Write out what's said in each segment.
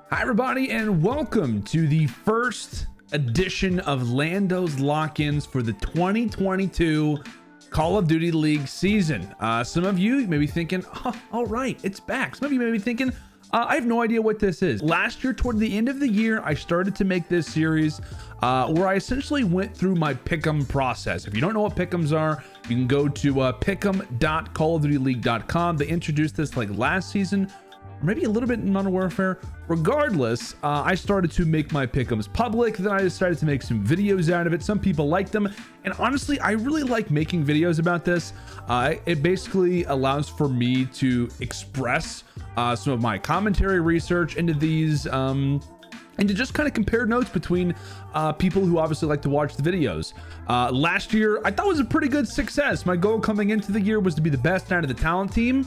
Hi everybody, and welcome to the first edition of LandO's lock-ins for the 2022 Call of Duty League season. Some of you may be thinking, oh, all right, it's back. Some of you may be thinking, I have no idea what this is. Last year, toward the end of the year, I started to make this series where I essentially went through my pick'em process. If you don't know what pick'ems are, you can go to pick'em.callofdutyleague.com. They introduced this like last season, maybe a little bit in Modern Warfare. Regardless, I started to make my pick'ems public. Then I decided to make some videos out of it. Some people liked them, and honestly, I really like making videos about this. It basically allows for me to express some of my commentary research into these, and to just kind of compare notes between people who obviously like to watch the videos. Last year, I thought was a pretty good success. My goal coming into the year was to be the best out of the talent team.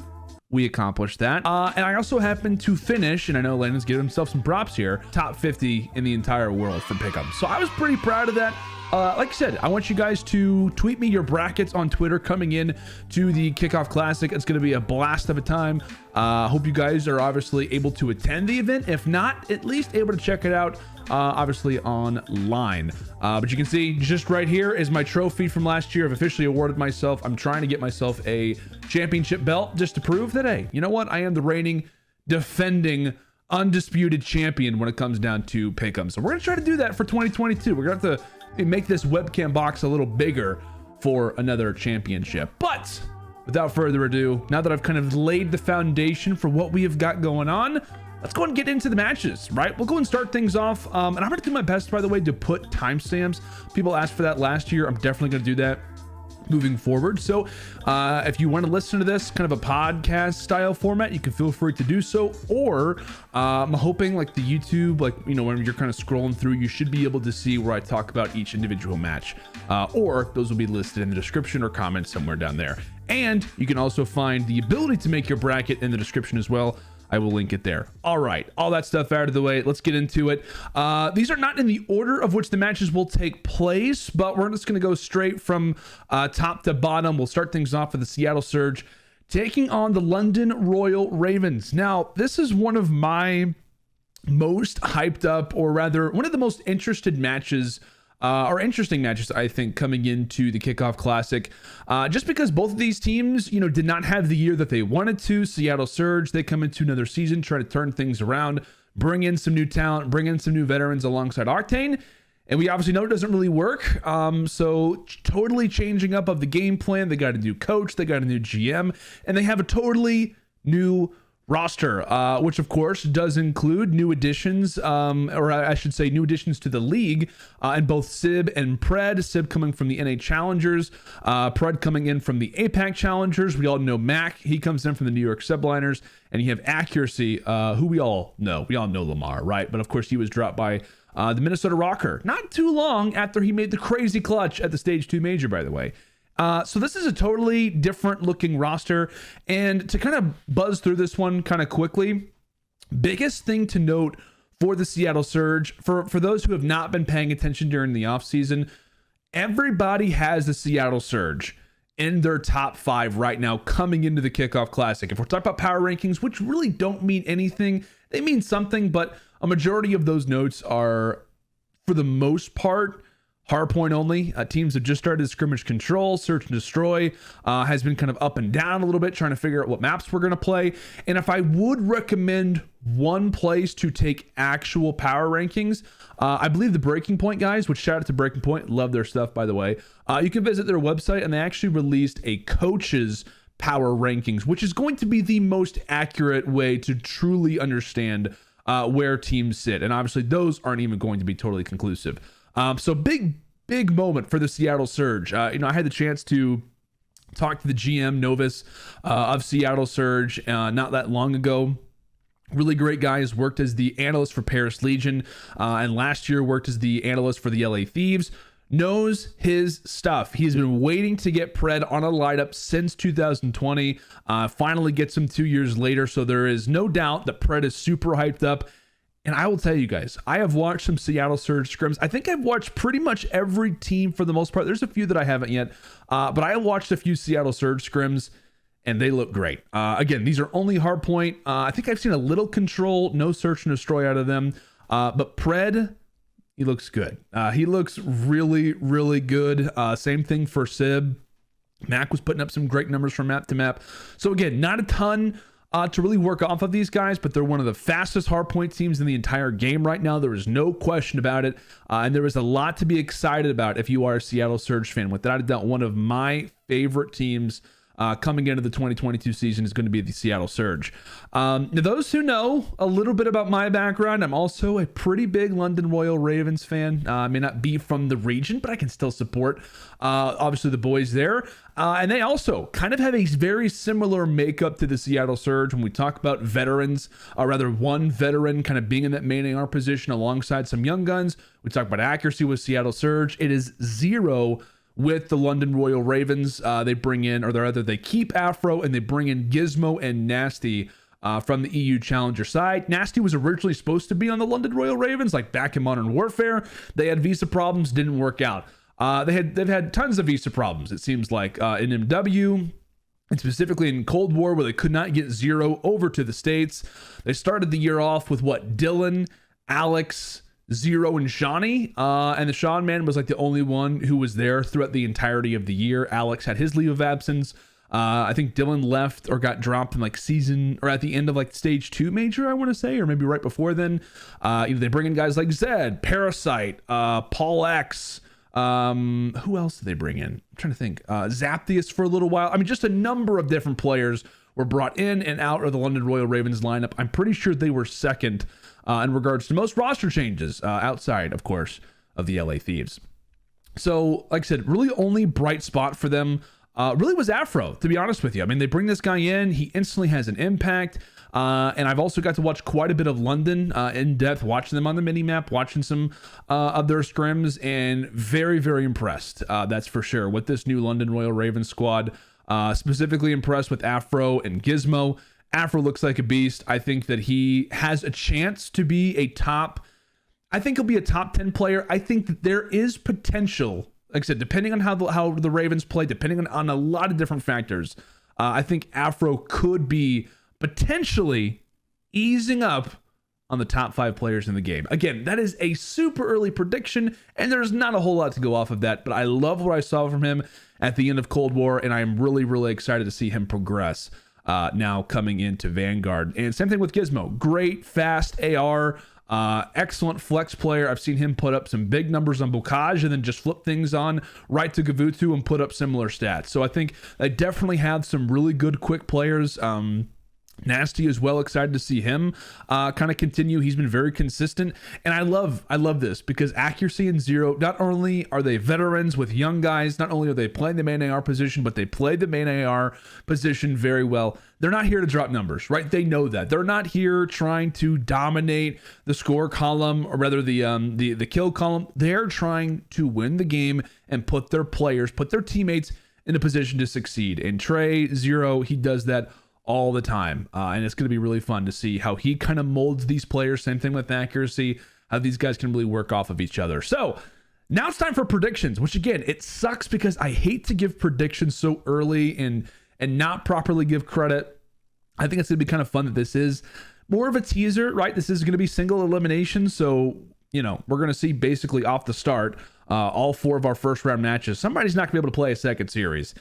We accomplished that. And I also happened to finish, and I know Landon's giving himself some props here, top 50 in the entire world for pick'em. So I was pretty proud of that. Like I said, I want you guys to tweet me your brackets on Twitter coming in to the Kickoff Classic. It's going to be a blast of a time. Hope you guys are obviously able to attend the event. If not, at least able to check it out, obviously online. But you can see just right here is my trophy from last year. I've officially awarded myself. I'm trying to get myself a championship belt just to prove that, hey, you know what? I am the reigning, defending, undisputed champion when it comes down to pick'em. So we're going to try to do that for 2022. We're going to have to make this webcam box a little bigger for another championship. But without further ado, now that I've kind of laid the foundation for what we have got going on, let's go and get into the matches, right? We'll go and start things off. And I'm going to do my best, by the way, to put timestamps. People asked for that last year. I'm definitely going to do that moving forward. So if you want to listen to this kind of a podcast style format, you can feel free to do so. Or I'm hoping like the YouTube, like, you know, when you're kind of scrolling through, you should be able to see where I talk about each individual match, or those will be listed in the description or comments somewhere down there. And you can also find the ability to make your bracket in the description as well. I will link it there. All right, all that stuff out of the way. Let's get into it. These are not in the order of which the matches will take place, but we're just going to go straight from top to bottom. We'll start things off with the Seattle Surge taking on the London Royal Ravens. Now, this is one of my most hyped up, or rather one of the most interested matches, or interesting matches, I think, coming into the Kickoff Classic, just because both of these teams, you know, did not have the year that they wanted to. Seattle Surge, they come into another season, try to turn things around, bring in some new talent, bring in some new veterans alongside Octane, and we obviously know it doesn't really work. So totally changing up of the game plan. They got a new coach, they got a new GM, and they have a totally new roster, which of course does include new additions, or I should say new additions to the league, and both Sib and Pred. Sib coming from the NA Challengers, Pred coming in from the APAC Challengers. We all know Mac, he comes in from the New York Subliners, and you have Accuracy, who we all know Lamar, right? But of course he was dropped by the Minnesota Rocker not too long after he made the crazy clutch at the Stage 2 Major, by the way. So this is a totally different looking roster, and to kind of buzz through this one kind of quickly, biggest thing to note for the Seattle Surge, for those who have not been paying attention during the offseason, everybody has the Seattle Surge in their top 5 right now coming into the Kickoff Classic. If we're talking about power rankings, which really don't mean anything, they mean something, but a majority of those notes are, for the most part, hardpoint only. Teams have just started scrimmage control. Search and destroy has been kind of up and down a little bit, trying to figure out what maps we're going to play. And if I would recommend one place to take actual power rankings, I believe the Breaking Point guys, which shout out to Breaking Point, love their stuff, by the way. You can visit their website, and they actually released a coach's power rankings, which is going to be the most accurate way to truly understand where teams sit. And obviously those aren't even going to be totally conclusive. So big moment for the Seattle Surge. You know, I had the chance to talk to the GM Novus of Seattle Surge not that long ago. Really great guy. Has worked as the analyst for Paris Legion, and last year worked as the analyst for the LA Thieves. Knows his stuff. He's been waiting to get Pred on a lineup since 2020. Finally gets him 2 years later, so there is no doubt that Pred is super hyped up. And I will tell you guys, I have watched some Seattle Surge scrims. I think I've watched pretty much every team for the most part. There's a few that I haven't yet, but I watched a few Seattle Surge scrims, and they look great. Again, these are only hardpoint. I think I've seen a little control, no search and destroy out of them. But Pred, he looks good. He looks really, really good. Same thing for Sib. Mac was putting up some great numbers from map to map. So again, not a ton to really work off of these guys, but they're one of the fastest hardpoint teams in the entire game right now. There is no question about it. And there is a lot to be excited about if you are a Seattle Surge fan. Without a doubt, one of my favorite teams coming into the 2022 season is going to be the Seattle Surge. Now, those who know a little bit about my background, I'm also a pretty big London Royal Ravens fan. I may not be from the region, but I can still support, obviously, the boys there. And they also kind of have a very similar makeup to the Seattle Surge when we talk about veterans, or rather one veteran kind of being in that main AR position alongside some young guns. We talk about accuracy with Seattle Surge. It is 0 with the London Royal Ravens. They bring in, or they keep Afro and they bring in Gizmo and Nasty from the EU Challenger side. Nasty was originally supposed to be on the London Royal Ravens, like back in Modern Warfare. They had visa problems, didn't work out. They've had tons of visa problems, it seems like, in MW, and specifically in Cold War, where they could not get 0 over to the States. They started the year off with Dylan, Alex, 0, and Shawnee, and the Sean man was like the only one who was there throughout the entirety of the year. Alex had his leave of absence. I think Dylan left or got dropped in like season, or at the end of like stage 2 major, I want to say, or maybe right before then. They bring in guys like Zed, Parasite, Paul X. Who else did they bring in? I'm trying to think. Zaptius for a little while. I mean, just a number of different players were brought in and out of the London Royal Ravens lineup. I'm pretty sure they were second in regards to most roster changes outside, of course, of the LA Thieves. So, like I said, really only bright spot for them really was Afro, to be honest with you. I mean, they bring this guy in, he instantly has an impact. And I've also got to watch quite a bit of London in depth, watching them on the mini map, watching some of their scrims, and very, very impressed. That's for sure with this new London Royal Ravens squad. Specifically impressed with Afro and Gizmo. Afro looks like a beast. I think that he has a chance to be a top. I think he'll be a top 10 player. I think that there is potential. Like I said, depending on how the Ravens play, depending on a lot of different factors, I think Afro could be potentially easing up on the top 5 players in the game. Again, that is a super early prediction, and there's not a whole lot to go off of that, but I love what I saw from him at the end of Cold War, and I am really, really excited to see him progress now coming into Vanguard. And same thing with Gizmo. Great, fast AR, excellent flex player. I've seen him put up some big numbers on Bocage and then just flip things on right to Gavutu and put up similar stats. So I think they definitely have some really good quick players. Nasty as well. Excited to see him kind of continue. He's been very consistent, and I love this because accuracy and 0, not only are they veterans with young guys, not only are they playing the main AR position, but they play the main AR position very well. They're not here to drop numbers, right? They know that. They're not here trying to dominate the score column, or rather the kill column. They're trying to win the game and put their teammates in a position to succeed. And Trey, 0, he does that all the time, and it's going to be really fun to see how he kind of molds these players. Same thing with accuracy, how these guys can really work off of each other. So now it's time for predictions, which again, it sucks because I hate to give predictions so early and not properly give credit. I think it's going to be kind of fun that this is more of a teaser, right? This is going to be single elimination, so we're going to see basically off the start all 4 of our first round matches. Somebody's not going to be able to play a second series.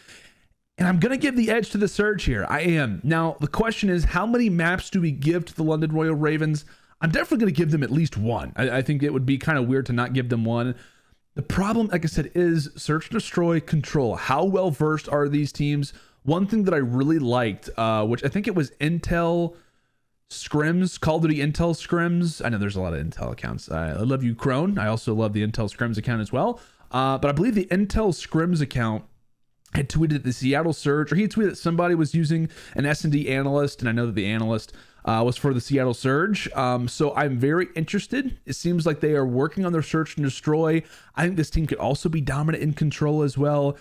And I'm going to give the edge to the Surge here. I am. Now, the question is, how many maps do we give to the London Royal Ravens? I'm definitely going to give them at least 1. I think it would be kind of weird to not give them 1. The problem, like I said, is search, destroy, control. How well versed are these teams? One thing that I really liked, which I think it was Intel Scrims, Call of Duty Intel Scrims. I know there's a lot of Intel accounts. I love you, Crone. I also love the Intel Scrims account as well. But I believe the Intel Scrims account had tweeted at the Seattle Surge, or he tweeted that somebody was using an S&D analyst, and I know that the analyst was for the Seattle Surge. So I'm very interested. It seems like they are working on their search and destroy. I think this team could also be dominant in control as well.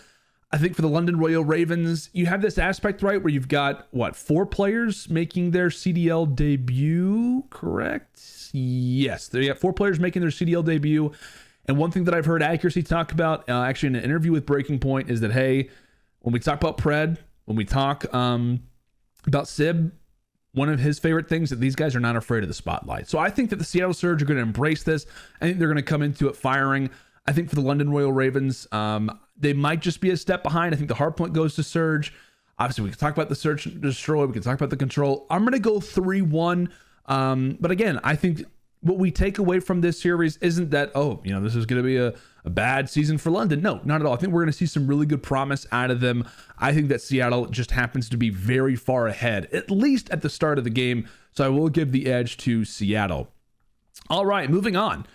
I think for the London Royal Ravens, you have this aspect, right, where you've got, 4 players making their CDL debut, correct? Yes, they got 4 players making their CDL debut. And one thing that I've heard accuracy talk about, actually in an interview with Breaking Point, is that, hey, when we talk about Pred, when we talk about Sib, one of his favorite things that these guys are not afraid of the spotlight. So I think that the Seattle Surge are going to embrace this. I think they're going to come into it firing. I think for the London Royal Ravens, they might just be a step behind. I think the hard point goes to Surge. Obviously, we can talk about the Search and Destroy. We can talk about the Control. I'm going to go 3-1. But again, I think what we take away from this series isn't that, this is going to be a bad season for London. No, not at all. I think we're going to see some really good promise out of them. I think that Seattle just happens to be very far ahead, at least at the start of the game. So I will give the edge to Seattle. All right, moving on.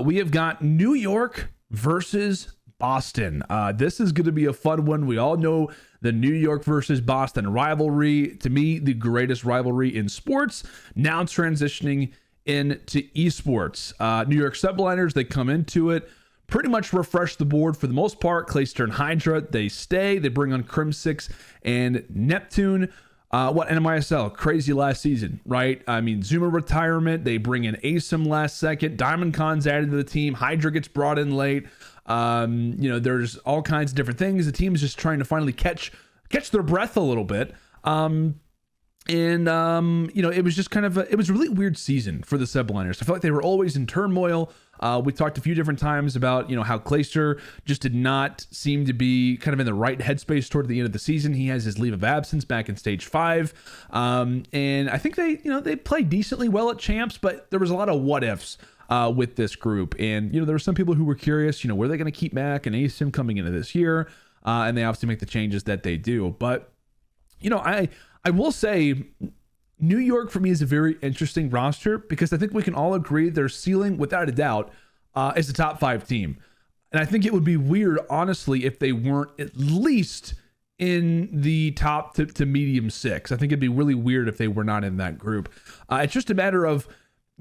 We have got New York versus Boston. This is going to be a fun one. We all know the New York versus Boston rivalry. To me, the greatest rivalry in sports. Now transitioning into esports. New York Subliners, they come into it, pretty much refresh the board for the most part. Clayster and Hydra, they stay. They bring on Crim6 and Neptune. NYSL, crazy last season, right? I mean, Zuma retirement. They bring in ASIM last second. Diamond Khan's added to the team. Hydra gets brought in late. There's all kinds of different things. The team is just trying to finally catch their breath a little bit. It was just it was a really weird season for the Subliners. I felt like they were always in turmoil. We talked a few different times about, how Clayster just did not seem to be kind of in the right headspace toward the end of the season. He has his leave of absence back in stage 5. And I think they played decently well at champs, but there was a lot of what ifs with this group. And, there were some people who were curious, were they going to keep Mac and ASIM coming into this year? And they obviously make the changes that they do. But, I will say New York for me is a very interesting roster because I think we can all agree their ceiling, without a doubt, is a top 5 team. And I think it would be weird, honestly, if they weren't at least in the top to medium 6. I think it'd be really weird if they were not in that group. It's just a matter of,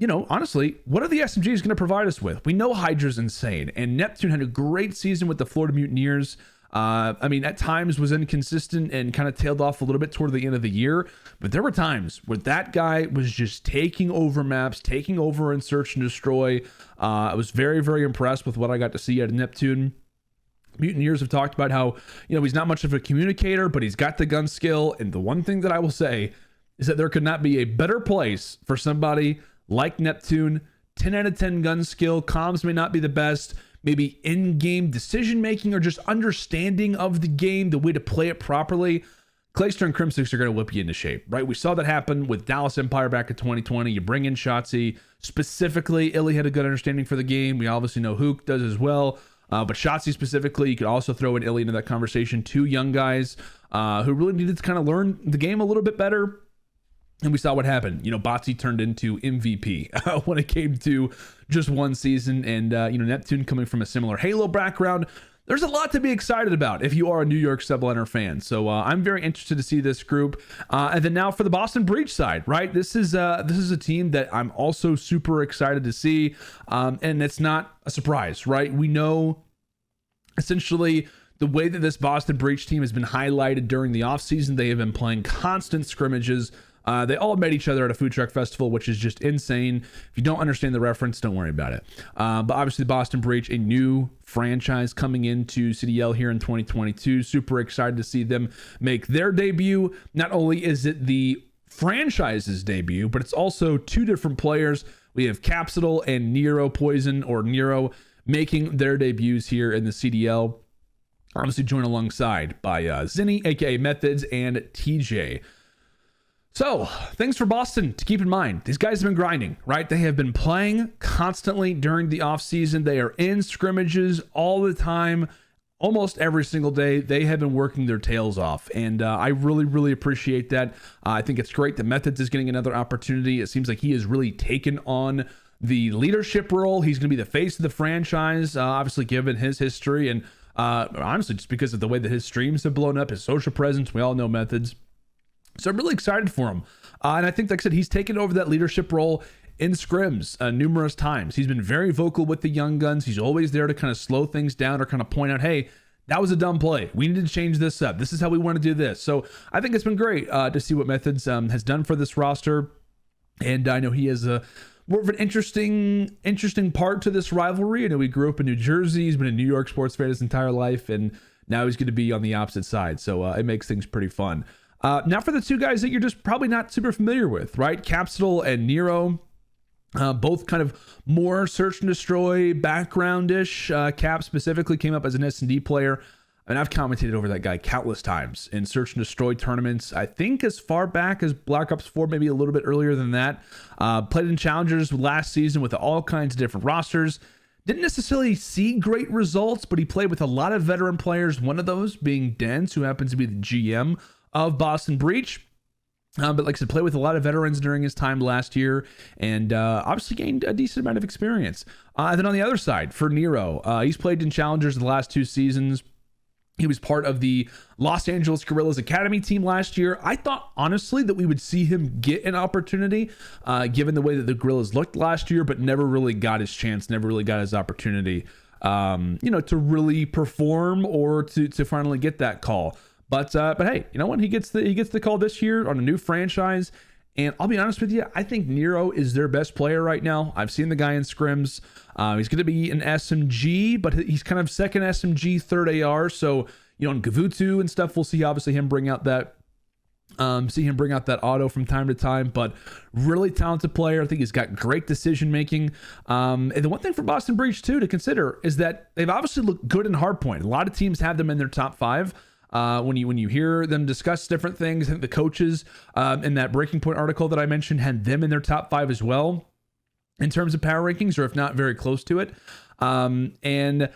honestly, what are the SMGs going to provide us with? We know Hydra's insane, and Neptune had a great season with the Florida Mutineers. At times was inconsistent and kind of tailed off a little bit toward the end of the year, but there were times where that guy was just taking over maps, taking over in Search and Destroy. I was very, very impressed with what I got to see out of Neptune. Mutineers have talked about how, he's not much of a communicator, but he's got the gun skill. And the one thing that I will say is that there could not be a better place for somebody like Neptune. 10 out of 10 gun skill. Comms may not be the best. Maybe in-game decision-making or just understanding of the game, the way to play it properly. Clayster and Crim6 are going to whip you into shape, right? We saw that happen with Dallas Empire back in 2020. You bring in Shotzzy. Specifically, Illy had a good understanding for the game. We obviously know Hook does as well. But Shotzzy specifically, you could also throw in Illy into that conversation. 2 young guys who really needed to kind of learn the game a little bit better. And we saw what happened. Botsy turned into MVP when it came to just one season. And, Neptune coming from a similar Halo background. There's a lot to be excited about if you are a New York Subliner fan. So I'm very interested to see this group. And then now for the Boston Breach side, right? This is a team that I'm also super excited to see. And it's not a surprise, right? We know essentially the way that this Boston Breach team has been highlighted during the offseason. They have been playing constant scrimmages. They all met each other at a food truck festival, which is just insane. If you don't understand the reference, don't worry about it. But obviously, Boston Breach, a new franchise coming into CDL here in 2022. Super excited to see them make their debut. Not only is it the franchise's debut, but it's also 2 different players. We have Capsidal and Nero Poison, or Nero, making their debuts here in the CDL. Obviously, joined alongside by Zinni, aka Methods, and TJ. So, things for Boston to keep in mind. These guys have been grinding, right? They have been playing constantly during the offseason. They are in scrimmages all the time, almost every single day. They have been working their tails off, and I really, really appreciate that. I think it's great that Methods is getting another opportunity. It seems like he has really taken on the leadership role. He's going to be the face of the franchise, obviously given his history, and honestly, just because of the way that his streams have blown up, his social presence. We all know Methods. So I'm really excited for him. And I think, like I said, he's taken over that leadership role in scrims numerous times. He's been very vocal with the young guns. He's always there to kind of slow things down or kind of point out, hey, that was a dumb play. We need to change this up. This is how we want to do this. So I think it's been great to see what Methods has done for this roster. And I know he has more of an interesting part to this rivalry. I know he grew up in New Jersey. He's been a New York sports fan his entire life. And Now he's going to be on the opposite side. So it makes things pretty fun. Now for the two guys that you're just probably not super familiar with, right? Capsule and Nero. Both kind of more search and destroy background-ish. Cap specifically came up as an S&D player. And I've commentated over that guy countless times in search and destroy tournaments. I think as far back as Black Ops 4, maybe a little bit earlier than that. Played in challengers last season with all kinds of different rosters. Didn't necessarily see great results, but he played with a lot of veteran players. One of those being Dens, who happens to be the GM of Boston Breach. But like I said, played with a lot of veterans during his time last year, and obviously gained a decent amount of experience. And then on the other side, for Nero, he's played in challengers the last 2 seasons. He was part of the Los Angeles Guerrillas Academy team last year. I thought, honestly, that we would see him get an opportunity, given the way that the Guerrillas looked last year, but never really got his chance, never really got his opportunity, to really perform or to finally get that call. But hey, you know what? He gets the call this year on a new franchise. And I'll be honest with you, I think Nero is their best player right now. I've seen the guy in scrims. He's going to be an SMG, but he's kind of second SMG, third AR. So, in Gavutu and stuff, we'll see obviously him bring out that auto from time to time, but really talented player. I think he's got great decision making. And the one thing for Boston Breach too to consider is that they've obviously looked good in hardpoint. A lot of teams have them in their top 5. When you hear them discuss different things, I think the coaches in that Breaking Point article that I mentioned had them in their top 5 as well in terms of power rankings, or if not very close to it. And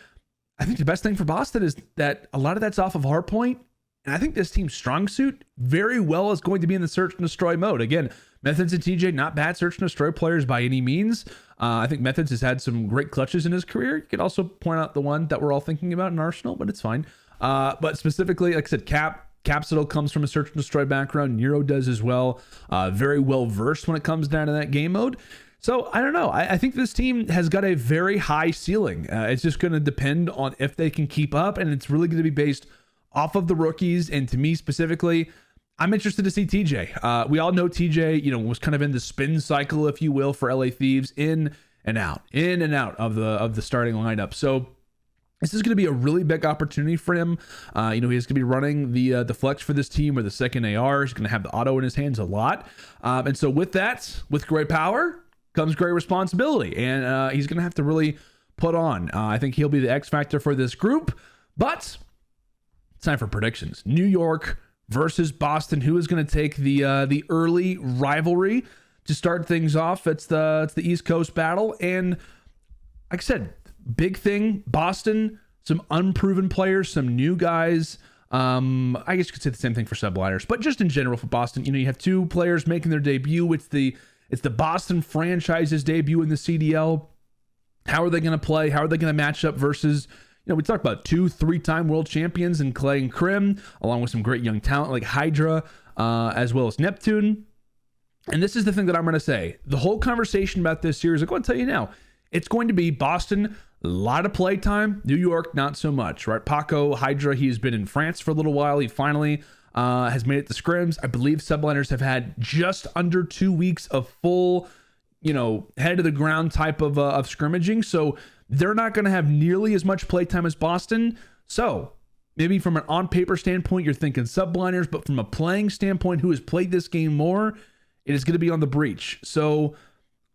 I think the best thing for Boston is that a lot of that's off of hardpoint. And I think this team's strong suit very well is going to be in the search and destroy mode. Again, Methods and TJ, not bad search and destroy players by any means. I think Methods has had some great clutches in his career. You could also point out the one that we're all thinking about in Arsenal, but it's fine. But specifically, like I said, Capsule comes from a search and destroy background. Nero does as well. Very well versed when it comes down to that game mode. So I don't know. I think this team has got a very high ceiling. It's just going to depend on if they can keep up, and it's really going to be based off of the rookies. And to me specifically, I'm interested to see TJ. We all know TJ, was kind of in the spin cycle, if you will, for LA Thieves, in and out of the starting lineup. So this is going to be a really big opportunity for him. He's going to be running the flex for this team or the second AR. He's going to have the auto in his hands a lot. And so with great power comes great responsibility. And he's going to have to really put on. I think he'll be the X factor for this group. But it's time for predictions. New York versus Boston. Who is going to take the early rivalry to start things off? It's the East Coast battle. And like I said, big thing, Boston, some unproven players, some new guys. I guess you could say the same thing for subliners, but just in general for Boston, you have 2 players making their debut. It's the Boston franchise's debut in the CDL. How are they going to play? How are they going to match up versus, we talked about 2 3-time world champions in Clay and Krim, along with some great young talent like Hydra, as well as Neptune. And this is the thing that I'm going to say. The whole conversation about this series, I'm going to tell you now, it's going to be Boston, a lot of play time. New York, not so much, right? Paco, Hydra, he's been in France for a little while. He finally has made it to scrims. I believe subliners have had just under 2 weeks of full, head to the ground type of scrimmaging. So they're not going to have nearly as much play time as Boston. So maybe from an on-paper standpoint, you're thinking subliners, but from a playing standpoint, who has played this game more, it is going to be on the Breach. So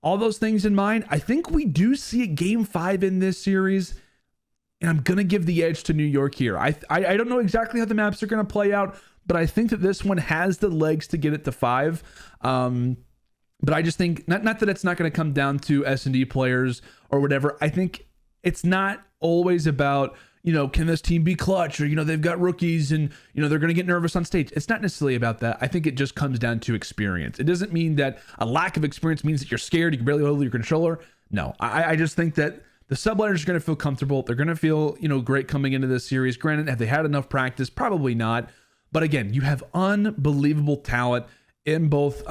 all those things in mind, I think we do see a game 5 in this series, and I'm going to give the edge to New York here. I don't know exactly how the maps are going to play out, but I think that this one has the legs to get it to 5. But I just think, not that it's not going to come down to S&D players or whatever. I think it's not always about, can this team be clutch, or, they've got rookies and, they're going to get nervous on stage. It's not necessarily about that. I think it just comes down to experience. It doesn't mean that a lack of experience means that you're scared, you can barely hold your controller. No, I just think that the subliners are going to feel comfortable. They're going to feel, great coming into this series. Granted, have they had enough practice? Probably not. But again, you have unbelievable talent in both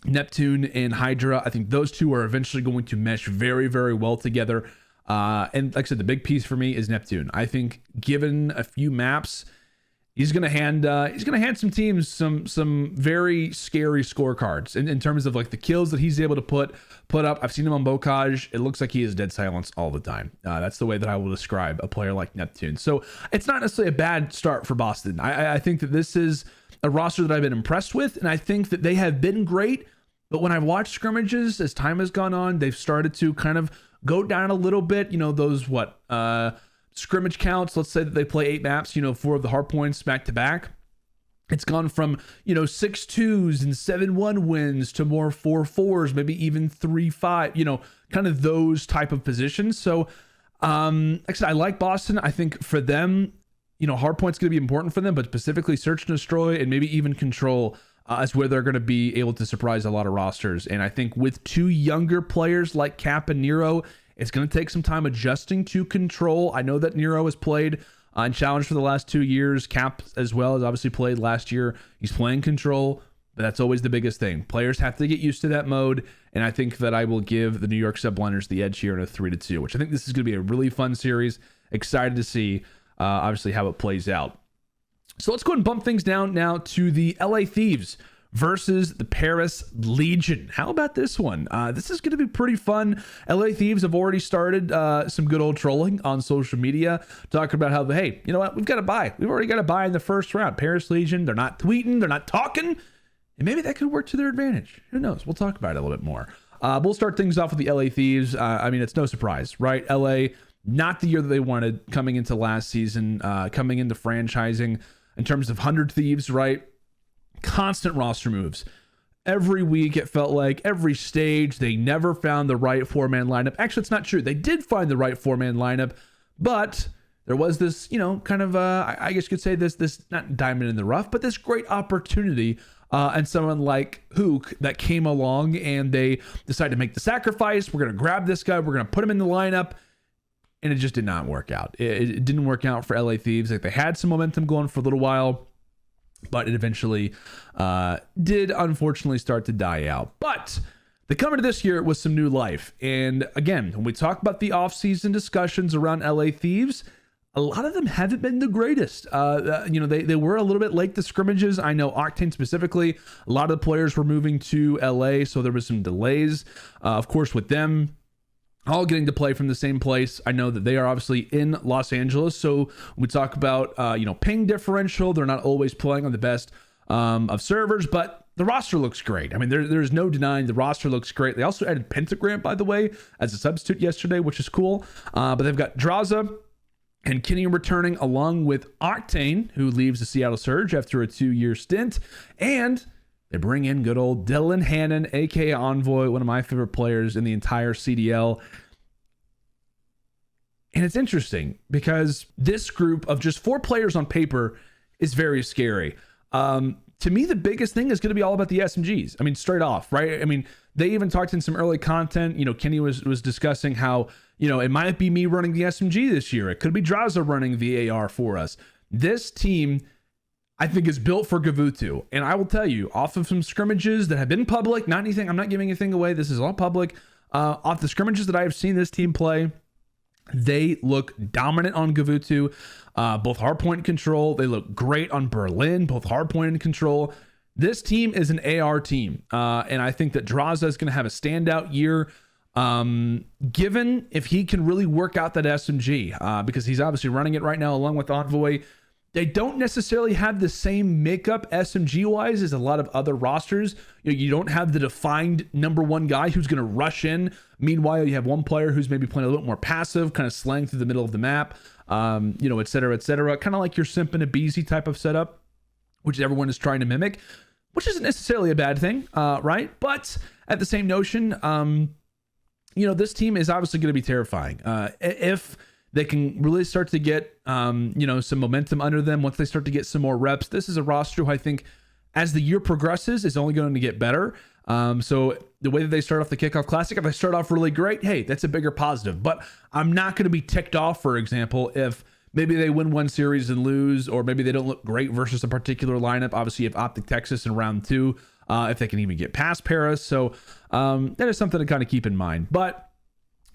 Neptune and Hydra. I think those 2 are eventually going to mesh very, very well together. And like I said, the big piece for me is Neptune. I think given a few maps, he's gonna hand some teams some very scary scorecards in terms of like the kills that he's able to put up. I've seen him on Bocage. It looks like he is dead silence all the time. That's the way that I will describe a player like Neptune. So it's not necessarily a bad start for Boston. I think that this is a roster that I've been impressed with, and I think that they have been great. But when I've watched scrimmages, as time has gone on, they've started to kind of go down a little bit. You know, those scrimmage counts, let's say that they play 8 maps, 4 of the hard points back to back. It's gone from, 6-2s and 7-1 wins to more 4-4s, maybe even 3-5, kind of those type of positions. So, like I said, I like Boston. I think for them, hard point's going to be important for them, but specifically search and destroy and maybe even control is where they're going to be able to surprise a lot of rosters. And I think with 2 younger players like Cap and Nero, it's going to take some time adjusting to control. I know that Nero has played and challenged for the last 2 years. Cap as well has obviously played last year. He's playing control, but that's always the biggest thing. Players have to get used to that mode, and I think that I will give the New York Subliners the edge here in a 3-2, which I think this is going to be a really fun series. Excited to see, obviously, how it plays out. So let's go ahead and bump things down now to the LA Thieves versus the Paris Legion. How about this one? This is going to be pretty fun. LA Thieves have already started some good old trolling on social media, talking about how, hey, you know what? We've got to buy. We've already got to buy in the first round. Paris Legion, they're not tweeting, they're not talking, and maybe that could work to their advantage. Who knows? We'll talk about it a little bit more. We'll start things off with the LA Thieves. It's no surprise, right? LA, not the year that they wanted coming into last season, coming into franchising in terms of 100 Thieves, right? Constant roster moves. Every week, it felt like every stage, they never found the right 4-man lineup. Actually, it's not true. They did find the right 4-man lineup, but there was this, kind of, I guess you could say this not diamond in the rough, but this great opportunity. And someone like Hook that came along and they decided to make the sacrifice. We're going to grab this guy. We're going to put him in the lineup. And it just did not work out. It didn't work out for LA Thieves. Like, they had some momentum going for a little while, but it eventually did unfortunately start to die out. But the coming to this year was some new life. And again, when we talk about the offseason discussions around LA Thieves, a lot of them haven't been the greatest. They were a little bit late to scrimmages. I know Octane specifically, a lot of the players were moving to LA, so there was some delays. Of course, with them all getting to play from the same place. I know that they are obviously in Los Angeles. So we talk about, ping differential. They're not always playing on the best of servers, but the roster looks great. I mean, there's no denying the roster looks great. They also added Pentagram, by the way, as a substitute yesterday, which is cool. But they've got Draza and Kenny returning along with Octane, who leaves the Seattle Surge after a 2-year stint. And they bring in good old Dylan Hannon, aka Envoy, one of my favorite players in the entire CDL. And it's interesting because this group of just 4 players on paper is very scary. To me, the biggest thing is going to be all about the SMGs. I mean, straight off, right? I mean, they even talked in some early content. Kenny was discussing how, it might be me running the SMG this year. It could be Draza running the AR for us. This team, I think, is built for Gavutu. And I will tell you, off of some scrimmages that have been public, not anything, I'm not giving anything away. This is all public. Off the scrimmages that I have seen this team play, they look dominant on Gavutu, both hardpoint control. They look great on Berlin, both hardpoint and control. This team is an AR team. And I think that Draza is going to have a standout year, given if he can really work out that SMG, because he's obviously running it right now along with Envoy. They don't necessarily have the same makeup SMG-wise as a lot of other rosters. You don't have the defined number 1 guy who's going to rush in. Meanwhile, you have one player who's maybe playing a little bit more passive, kind of slaying through the middle of the map, et cetera, et cetera. Kind of like your Simp and a Beezy type of setup, which everyone is trying to mimic, which isn't necessarily a bad thing, right? But at the same notion, this team is obviously going to be terrifying. If they can really start to get, some momentum under them once they start to get some more reps. This is a roster who I think, as the year progresses, is only going to get better. So the way that they start off the Kickoff Classic, if they start off really great, hey, that's a bigger positive. But I'm not going to be ticked off, for example, if maybe they win one series and lose, or maybe they don't look great versus a particular lineup. Obviously, you have OPTIC Texas in round 2, if they can even get past Paris. So that is something to kind of keep in mind. But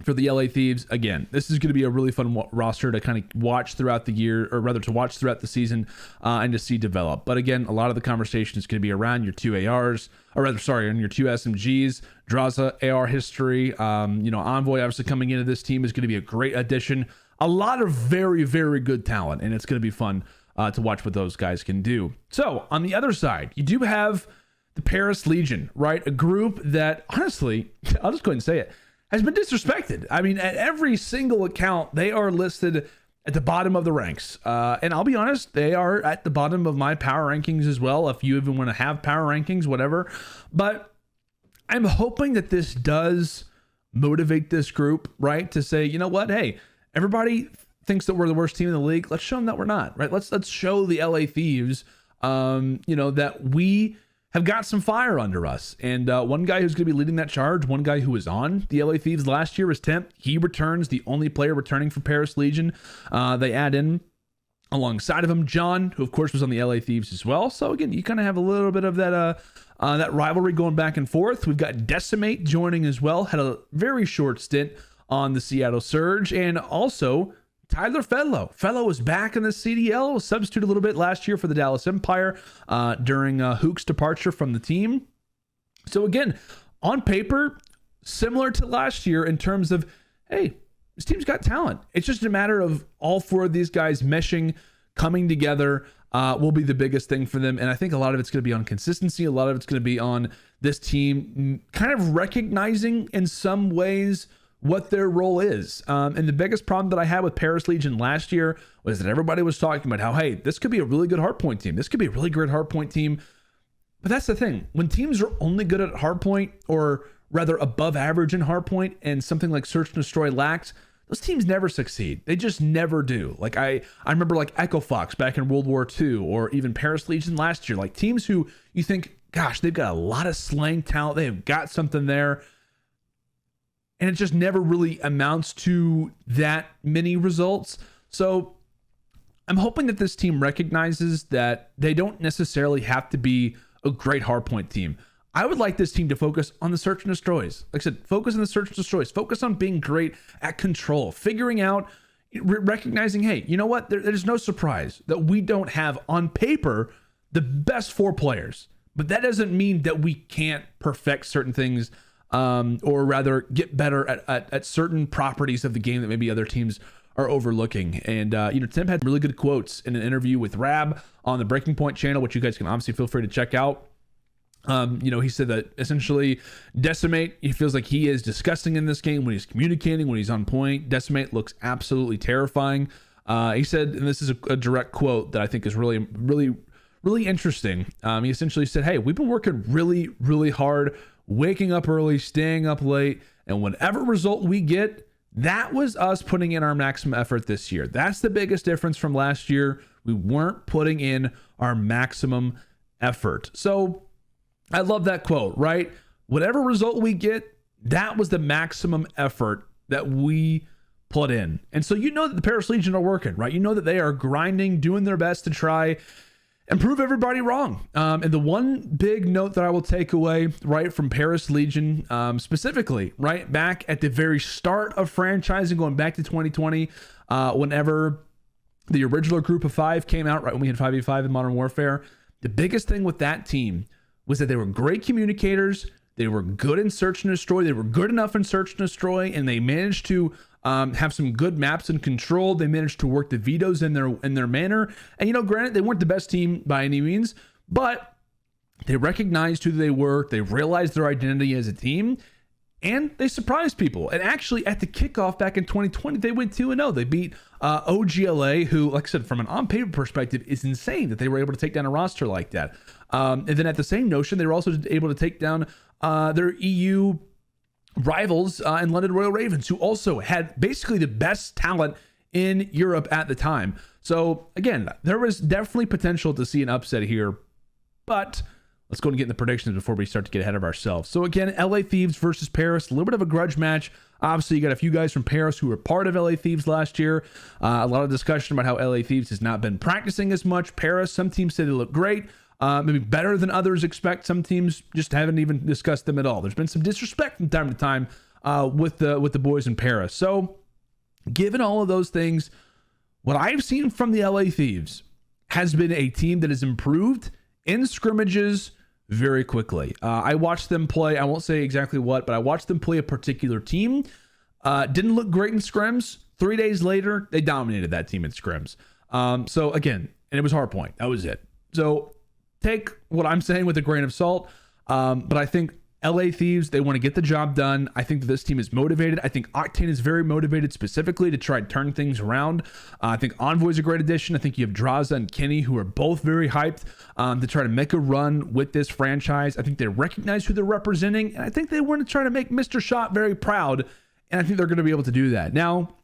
for the LA Thieves. Again, this is going to be a really fun roster to kind of watch throughout the year, or rather to watch throughout the season and to see develop. But again, a lot of the conversation is going to be around your two ARs, or rather, sorry, on your two SMGs, Draza AR history. Envoy obviously coming into this team is going to be a great addition. A lot of very, very good talent, and it's going to be fun to watch what those guys can do. So on the other side, you do have the Paris Legion, right? A group that, honestly, I'll just go ahead and say it, has been disrespected. I mean, at every single account, they are listed at the bottom of the ranks. And I'll be honest, they are at the bottom of my power rankings as well, if you even want to have power rankings, whatever. But I'm hoping that this does motivate this group, right? To say, you know what? Hey, everybody thinks that we're the worst team in the league. Let's show them that we're not, right? Let's show the LA Thieves, that we have got some fire under us. And one guy who's going to be leading that charge, one guy who was on the LA Thieves last year, was Temp. He returns, the only player returning for Paris Legion. They add in alongside of him John, who of course was on the LA Thieves as well. So again, you kind of have a little bit of that rivalry going back and forth. We've got Decimate joining as well. Had a very short stint on the Seattle Surge, and also Tyler Fedlow. Fedlow was back in the CDL, was substituted a little bit last year for the Dallas Empire during Hook's departure from the team. So again, on paper, similar to last year in terms of, hey, this team's got talent. It's just a matter of all four of these guys meshing, coming together will be the biggest thing for them. And I think a lot of it's going to be on consistency. A lot of it's going to be on this team kind of recognizing in some ways what their role is. And the biggest problem that I had with Paris Legion last year was that everybody was talking about how, hey, this could be a really good hardpoint team. This could be a really great hardpoint team. But that's the thing. When teams are only good at hardpoint, or rather above average in hardpoint, and something like Search and Destroy lacks, those teams never succeed. They just never do. Like I remember like Echo Fox back in World War II, or even Paris Legion last year, like teams who you think, gosh, they've got a lot of slang talent. They have got something there. And it just never really amounts to that many results. So I'm hoping that this team recognizes that they don't necessarily have to be a great hardpoint team. I would like this team to focus on the search and destroys. Like I said, focus on the search and destroys. Focus on being great at control. Figuring out, recognizing, hey, you know what? There's no surprise that we don't have on paper the best four players. But that doesn't mean that we can't perfect certain things, or rather get better at certain properties of the game that maybe other teams are overlooking. And Tim had really good quotes in an interview with Rab on the Breaking Point channel, which you guys can obviously feel free to check out. He said that essentially Decimate, he feels like he is disgusting in this game when he's communicating, when he's on point. Decimate looks absolutely terrifying. He said, and this is a direct quote that I think is really, really, really interesting. He essentially said, hey, we've been working really, really hard, waking up early, staying up late, and whatever result we get, that was us putting in our maximum effort this year. That's the biggest difference from last year. We weren't putting in our maximum effort. So I love that quote, right? Whatever result we get, that was the maximum effort that we put in. And so you know that the Paris Legion are working, right? You know that they are grinding, doing their best to try and prove everybody wrong. And the one big note that I will take away, right, from Paris Legion, specifically, right, back at the very start of franchising, going back to 2020, whenever the original Group of Five came out, right, when we had 5v5 in Modern Warfare, the biggest thing with that team was that they were great communicators. They were good in search and destroy. They were good enough in search and destroy, and they managed to have some good maps and control. They managed to work the vetoes in their manner. And granted, they weren't the best team by any means, but they recognized who they were. They realized their identity as a team, and they surprised people. And actually, at the kickoff back in 2020, they went 2-0. They beat OGLA, who, like I said, from an on-paper perspective, is insane that they were able to take down a roster like that. And then at the same notion, they were also able to take down their EU rivals in London Royal Ravens, who also had basically the best talent in Europe at the time. So again, there was definitely potential to see an upset here, but let's go and get in the predictions before we start to get ahead of ourselves. So again, LA Thieves versus Paris, a little bit of a grudge match. Obviously, you got a few guys from Paris who were part of LA Thieves last year. A lot of discussion about how LA Thieves has not been practicing as much. Paris, some teams say they look great. Maybe better than others expect. Some teams just haven't even discussed them at all. There's been some disrespect from time to time with the boys in Paris. So given all of those things, what I've seen from the LA Thieves has been a team that has improved in scrimmages very quickly. I watched them play, I won't say exactly what, but I watched them play a particular team. Didn't look great in scrims. 3 days later, they dominated that team in scrims. So again, and it was hardpoint. That was it. So take what I'm saying with a grain of salt. But I think LA Thieves, they want to get the job done. I think that this team is motivated. I think Octane is very motivated specifically to try and turn things around. I think Envoy's a great addition. I think you have Draza and Kenny, who are both very hyped to try to make a run with this franchise. I think they recognize who they're representing, and I think they want to try to make Mr. Shot very proud, and I think they're going to be able to do that. Now,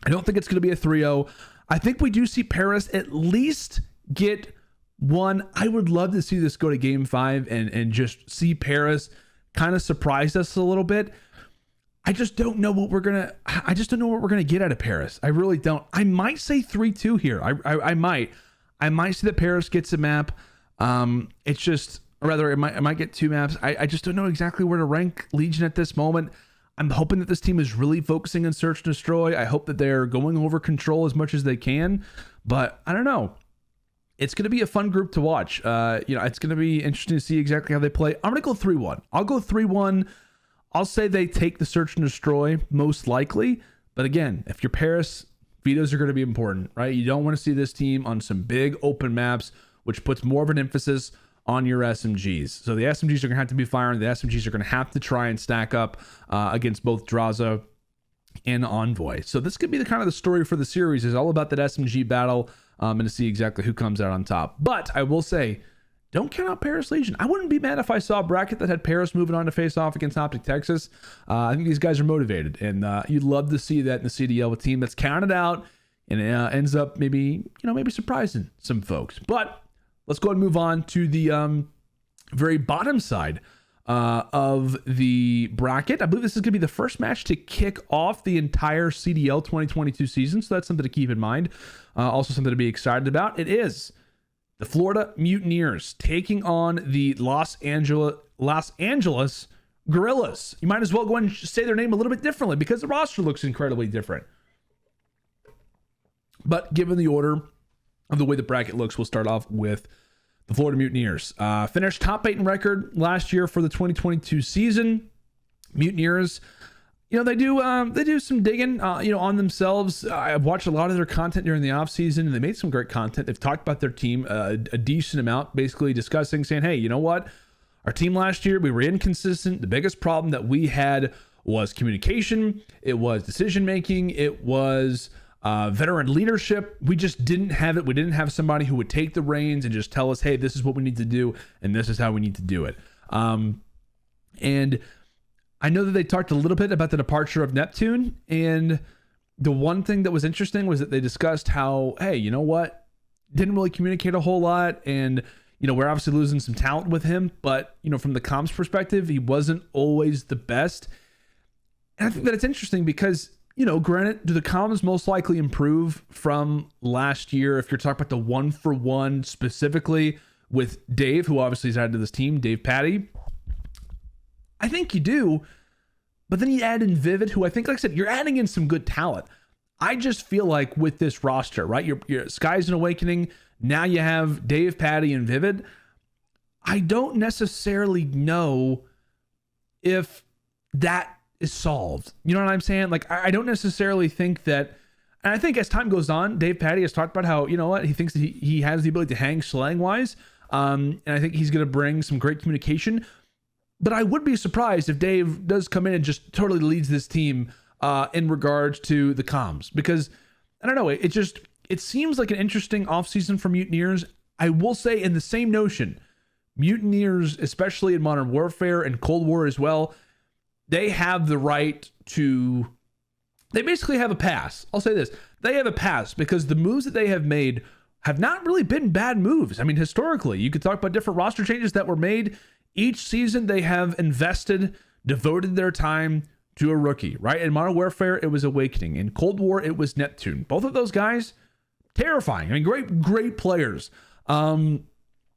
I don't think it's going to be a 3-0. I think we do see Paris at least get one. I would love to see this go to game 5 and just see Paris kind of surprise us a little bit. I just don't know what we're gonna get out of Paris. I really don't. I might say 3-2 here. I might say that Paris gets a map. It's just, or rather, it might get 2 maps. I just don't know exactly where to rank Legion at this moment. I'm hoping that this team is really focusing on search and destroy. I hope that they're going over control as much as they can, but I don't know. It's going to be a fun group to watch. It's going to be interesting to see exactly how they play. I'm going to go 3-1. I'll go 3-1. I'll say they take the search and destroy most likely. But again, if you're Paris, vetoes are going to be important, right? You don't want to see this team on some big open maps, which puts more of an emphasis on your SMGs. So the SMGs are going to have to be firing. The SMGs are going to have to try and stack up against both Draza and Envoy. So this could be the kind of the story for the series, is all about that SMG battle. And to see exactly who comes out on top. But I will say, don't count out Paris Legion. I wouldn't be mad if I saw a bracket that had Paris moving on to face off against OPTIC Texas. I think these guys are motivated, and you'd love to see that in the CDL, a team that's counted out and ends up maybe surprising some folks. But let's go ahead and move on to the very bottom side of the bracket. I believe this is going to be the first match to kick off the entire CDL 2022 season, so that's something to keep in mind. Also something to be excited about. It is the Florida Mutineers taking on the Los Angeles Gorillas. You might as well go ahead and say their name a little bit differently because the roster looks incredibly different. But given the order of the way the bracket looks, we'll start off with the Florida Mutineers. Finished top 8 in record last year for the 2022 season. Mutineers, they do some digging, on themselves. I've watched a lot of their content during the off season, and they made some great content. They've talked about their team a decent amount, basically discussing, saying, hey, you know what? Our team last year, we were inconsistent. The biggest problem that we had was communication. It was decision-making. It was veteran leadership. We just didn't have it. We didn't have somebody who would take the reins and just tell us, hey, this is what we need to do, and this is how we need to do it. And I know that they talked a little bit about the departure of Neptune, and the one thing that was interesting was that they discussed how, hey, you know what? Didn't really communicate a whole lot, and we're obviously losing some talent with him, but from the comms perspective, he wasn't always the best. And I think that it's interesting because, granted, do the comms most likely improve from last year if you're talking about the 1-for-1 specifically with Dave, who obviously is added to this team, Dave Patty? I think you do, but then you add in Vivid, who I think, like I said, you're adding in some good talent. I just feel like with this roster, right? Your Sky's an Awakening. Now you have Dave, Patty, and Vivid. I don't necessarily know if that is solved. You know what I'm saying? Like, I don't necessarily think that, and I think as time goes on, Dave Patty has talked about how, he thinks that he has the ability to hang slang-wise, and I think he's going to bring some great communication. But I would be surprised if Dave does come in and just totally leads this team in regards to the comms, because I don't know. It seems like an interesting offseason for Mutineers. I will say, in the same notion, Mutineers, especially in Modern Warfare and Cold War as well, they have the right to, they basically have a pass. I'll say this. They have a pass because the moves that they have made have not really been bad moves. I mean, historically, you could talk about different roster changes that were made. Each season they have devoted their time to a rookie, right? In Modern Warfare, it was Awakening. In Cold War, it was Neptune. Both of those guys, terrifying. I mean, great players,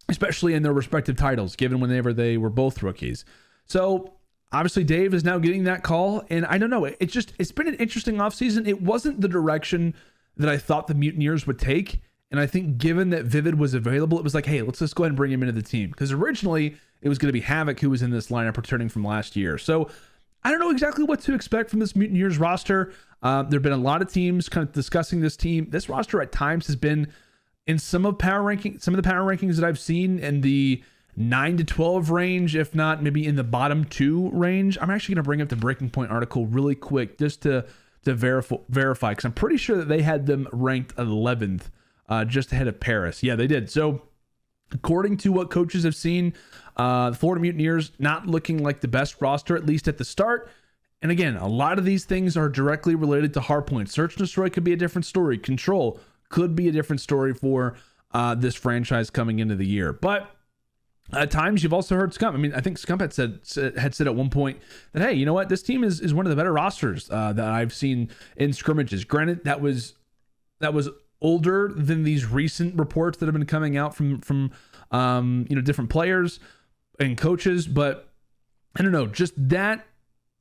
especially in their respective titles, given whenever they were both rookies. So obviously Dave is now getting that call, and I don't know. It's been an interesting offseason. It wasn't the direction that I thought the Mutineers would take. And I think given that Vivid was available, it was like, hey, let's just go ahead and bring him into the team. Because originally it was going to be Havoc who was in this lineup returning from last year. So I don't know exactly what to expect from this Mutineers roster. There have been a lot of teams kind of discussing this team. This roster at times has been in some of the power rankings that I've seen in the 9 to 12 range, if not maybe in the bottom 2 range. I'm actually going to bring up the Breaking Point article really quick just to verify, because I'm pretty sure that they had them ranked 11th. Just ahead of Paris. Yeah, they did. So according to what coaches have seen, the Florida Mutineers not looking like the best roster, at least at the start. And again, a lot of these things are directly related to hardpoint. Search and Destroy could be a different story. Control could be a different story for this franchise coming into the year. But at times you've also heard Scump. I mean, I think Scump had said at one point that, hey, you know what? This team is one of the better rosters that I've seen in scrimmages. Granted, that was older than these recent reports that have been coming out from different players and coaches, but I don't know, just that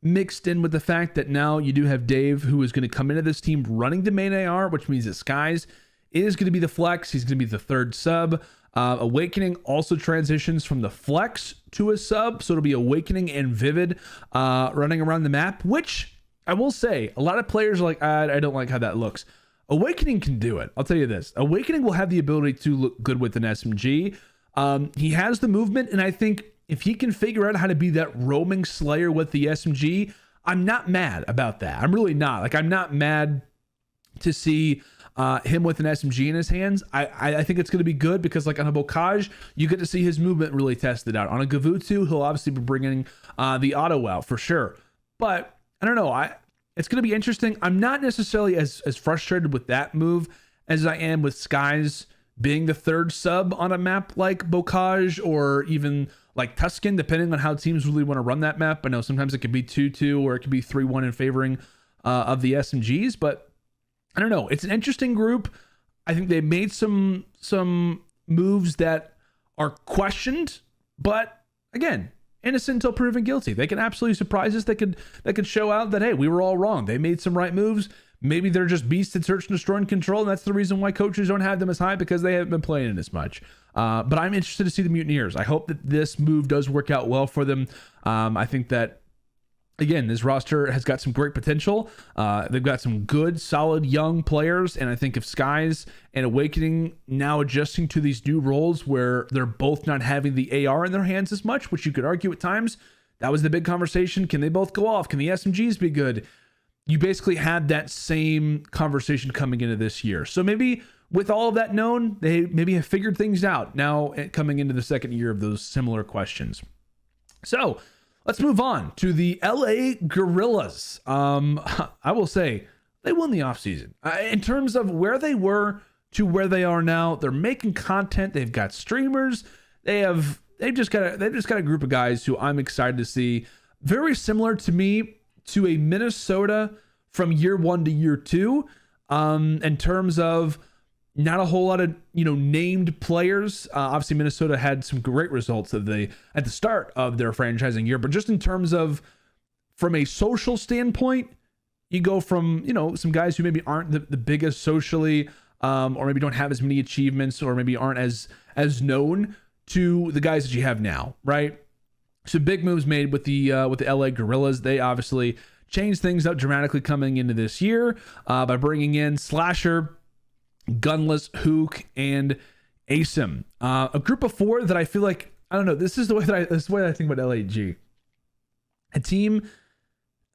mixed in with the fact that now you do have Dave, who is going to come into this team running the main AR, which means that Skies is going to be the flex. He's going to be the third sub. Awakening also transitions from the flex to a sub, so it'll be Awakening and Vivid running around the map, which I will say a lot of players are like, I don't like how that looks. Awakening can do it. I'll tell you this. Awakening will have the ability to look good with an SMG. He has the movement, and I think if he can figure out how to be that roaming slayer with the SMG, I'm not mad about that. I'm really not. Like, I'm not mad to see him with an SMG in his hands. I think it's going to be good because, like, on a Bocage, you get to see his movement really tested out. On a Gavutu, he'll obviously be bringing the auto out for sure. But I don't know. It's going to be interesting. I'm not necessarily as frustrated with that move as I am with Skies being the third sub on a map like Bocage or even like Tuscan, depending on how teams really want to run that map. I know sometimes it could be 2-2 or it could be 3-1 in favoring of the SMGs, but I don't know. It's an interesting group. I think they made some moves that are questioned, but again, innocent until proven guilty. They can absolutely surprise us. They could show out that, hey, we were all wrong. They made some right moves. Maybe they're just beasts at Search and Destroy and Control, and that's the reason why coaches don't have them as high, because they haven't been playing it as much. But I'm interested to see the Mutineers. I hope that this move does work out well for them. I think that, again, this roster has got some great potential. They've got some good, solid, young players. And I think if Skies and Awakening now adjusting to these new roles where they're both not having the AR in their hands as much, which you could argue at times, that was the big conversation. Can they both go off? Can the SMGs be good? You basically had that same conversation coming into this year. So maybe with all of that known, they maybe have figured things out now coming into the second year of those similar questions. So let's move on to the LA Gorillas. I will say they won the offseason. In terms of where they were to where they are now, they're making content. They've got streamers. They've just got a group of guys who I'm excited to see. Very similar to me to a Minnesota from year 1 to year 2, in terms of not a whole lot of named players. Obviously, Minnesota had some great results at the start of their franchising year, but just in terms of from a social standpoint, you go from some guys who maybe aren't the biggest socially, or maybe don't have as many achievements, or maybe aren't as known, to the guys that you have now, right? So big moves made with the LA Gorillas. They obviously changed things up dramatically coming into this year by bringing in Slasher, Gunless, Hook, and Asim. A group of 4 that I feel like, I don't know, this is the way that I think about LAG. A team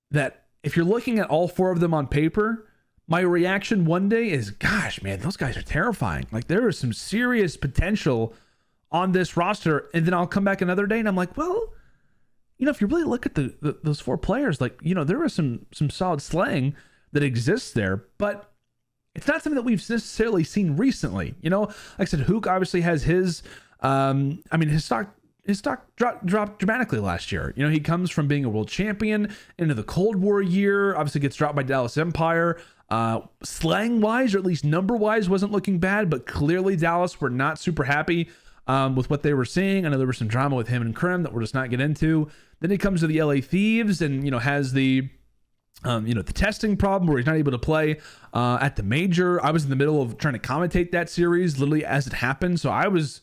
that, if you're looking at all 4 of them on paper, my reaction one day is, gosh, man, those guys are terrifying. Like, there is some serious potential on this roster. And then I'll come back another day and I'm like, well, if you really look at those 4 players, like, there is some solid slaying that exists there, but it's not something that we've necessarily seen recently. Like I said, Hook obviously has his stock dropped dramatically last year. He comes from being a world champion into the Cold War year, obviously gets dropped by Dallas Empire. Slang wise, or at least number wise, wasn't looking bad, but clearly Dallas were not super happy with what they were seeing. I know there was some drama with him and Krim that we're just not get into. Then he comes to the LA Thieves and, has the the testing problem where he's not able to play at the major. I was in the middle of trying to commentate that series literally as it happened. So I was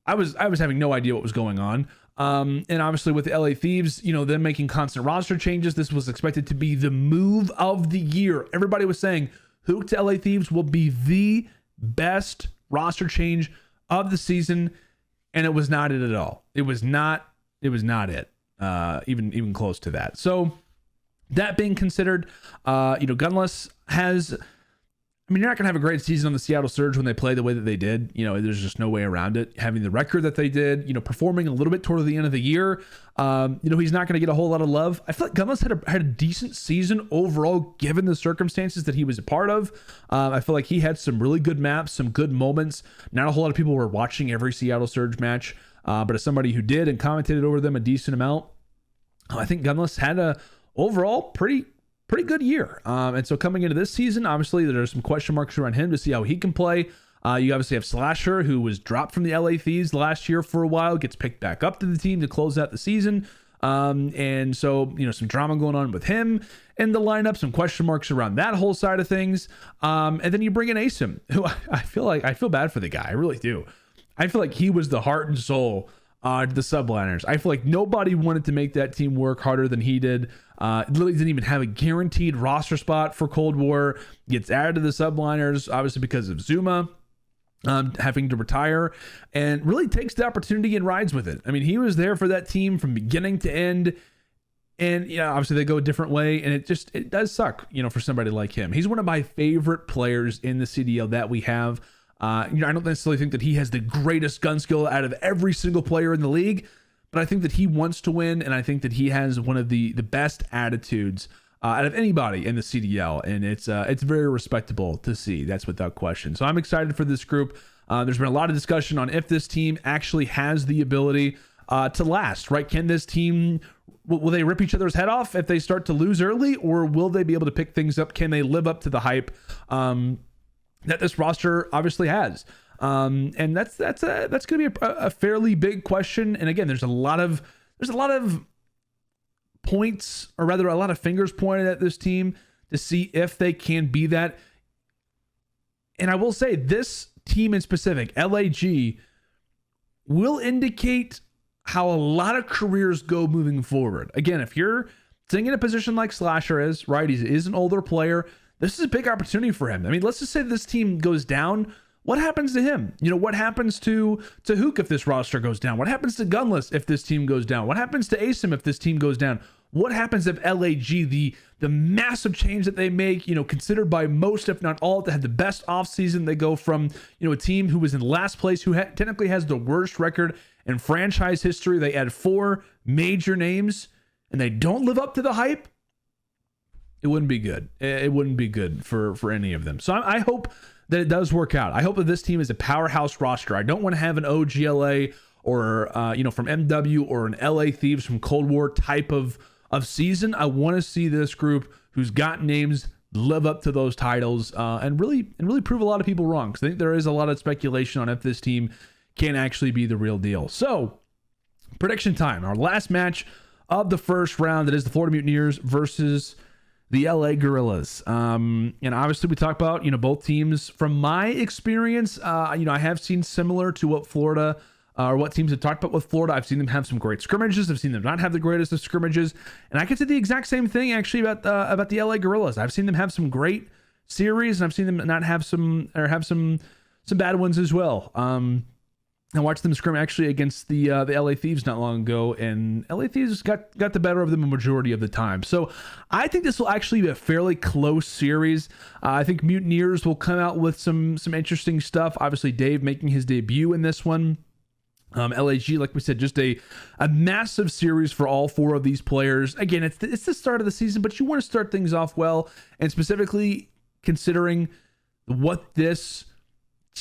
having no idea what was going on. And obviously with the LA Thieves, them making constant roster changes, this was expected to be the move of the year. Everybody was saying Hook to LA Thieves will be the best roster change of the season. And it was not it at all. It was not it. Even close to that. So that being considered, Gunless has, you're not going to have a great season on the Seattle Surge when they play the way that they did. There's just no way around it. Having the record that they did, performing a little bit toward the end of the year, he's not going to get a whole lot of love. I feel like Gunless had a decent season overall, given the circumstances that he was a part of. I feel like he had some really good maps, some good moments. Not a whole lot of people were watching every Seattle Surge match, but as somebody who did and commentated over them a decent amount, I think Gunless had a overall pretty good year. And so coming into this season, obviously there's some question marks around him to see how he can play. You obviously have Slasher, who was dropped from the LA Thieves last year for a while, gets picked back up to the team to close out the season. And so, some drama going on with him in the lineup, some question marks around that whole side of things. And then you bring in Asim, who I feel bad for the guy. I really do. I feel like he was the heart and soul to the subliners. I feel like nobody wanted to make that team work harder than he did. Literally didn't even have a guaranteed roster spot for Cold War. Gets added to the subliners, obviously because of Zuma having to retire, and really takes the opportunity and rides with it. He was there for that team from beginning to end. And obviously they go a different way, and it does suck, for somebody like him. He's one of my favorite players in the CDL that we have. I don't necessarily think that he has the greatest gun skill out of every single player in the league, but I think that he wants to win, and I think that he has one of the best attitudes out of anybody in the CDL, and it's very respectable to see. That's without question. So I'm excited for this group. There's been a lot of discussion on if this team actually has the ability to last, right? Can this team, will they rip each other's head off if they start to lose early, or will they be able to pick things up? Can they live up to the hype that this roster obviously has? And that's going to be a fairly big question. And again, there's a lot of points, or rather a lot of fingers pointed at this team to see if they can be that. And I will say this team in specific, LAG, will indicate how a lot of careers go moving forward. Again, if you're sitting in a position like Slasher is, right? He is an older player. This is a big opportunity for him. Let's just say this team goes down. What happens to him? What happens to Hook if this roster goes down? What happens to Gunless if this team goes down? What happens to Asim if this team goes down? What happens if LAG, the massive change that they make, considered by most, if not all, to have the best offseason, they go from, a team who was in last place, who technically has the worst record in franchise history. They add 4 major names and they don't live up to the hype. It wouldn't be good. It wouldn't be good for any of them. So I hope that it does work out. I hope that this team is a powerhouse roster. I don't want to have an OGLA or, from MW, or an LA Thieves from Cold War type of season. I want to see this group who's got names live up to those titles and really prove a lot of people wrong. Because I think there is a lot of speculation on if this team can actually be the real deal. So prediction time. Our last match of the first round, that is the Florida Mutineers versus the LA Gorillas. And obviously we talk about, both teams. From my experience, I have seen similar to what Florida or what teams have talked about with Florida. I've seen them have some great scrimmages. I've seen them not have the greatest of scrimmages. And I can say the exact same thing actually about the LA Gorillas. I've seen them have some great series, and I've seen them not have some bad ones as well. I watched them scrim actually against the LA Thieves not long ago, and LA Thieves got the better of them a majority of the time. So I think this will actually be a fairly close series. I think Mutineers will come out with some interesting stuff. Obviously, Dave making his debut in this one. LAG, like we said, just a massive series for all 4 of these players. Again, it's the start of the season, but you want to start things off well, and specifically considering what this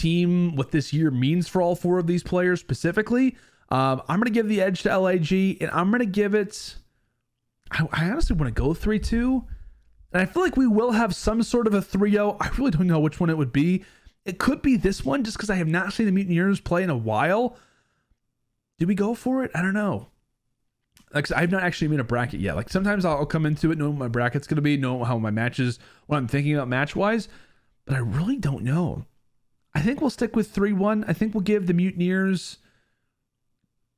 year means for all 4 of these players specifically. I'm going to give the edge to LAG, and I'm going to give it, I honestly want to go 3-2, and I feel like we will have some sort of a 3-0. I really don't know which one it would be. It could be this one, just because I have not seen the Mutineers play in a while. Do we go for it? I don't know. like I've not actually made a bracket yet. Like sometimes I'll come into it knowing what my bracket's going to be, know how my matches, what I'm thinking about match wise, but I really don't know. I think we'll stick with 3-1. I think we'll give the Mutineers,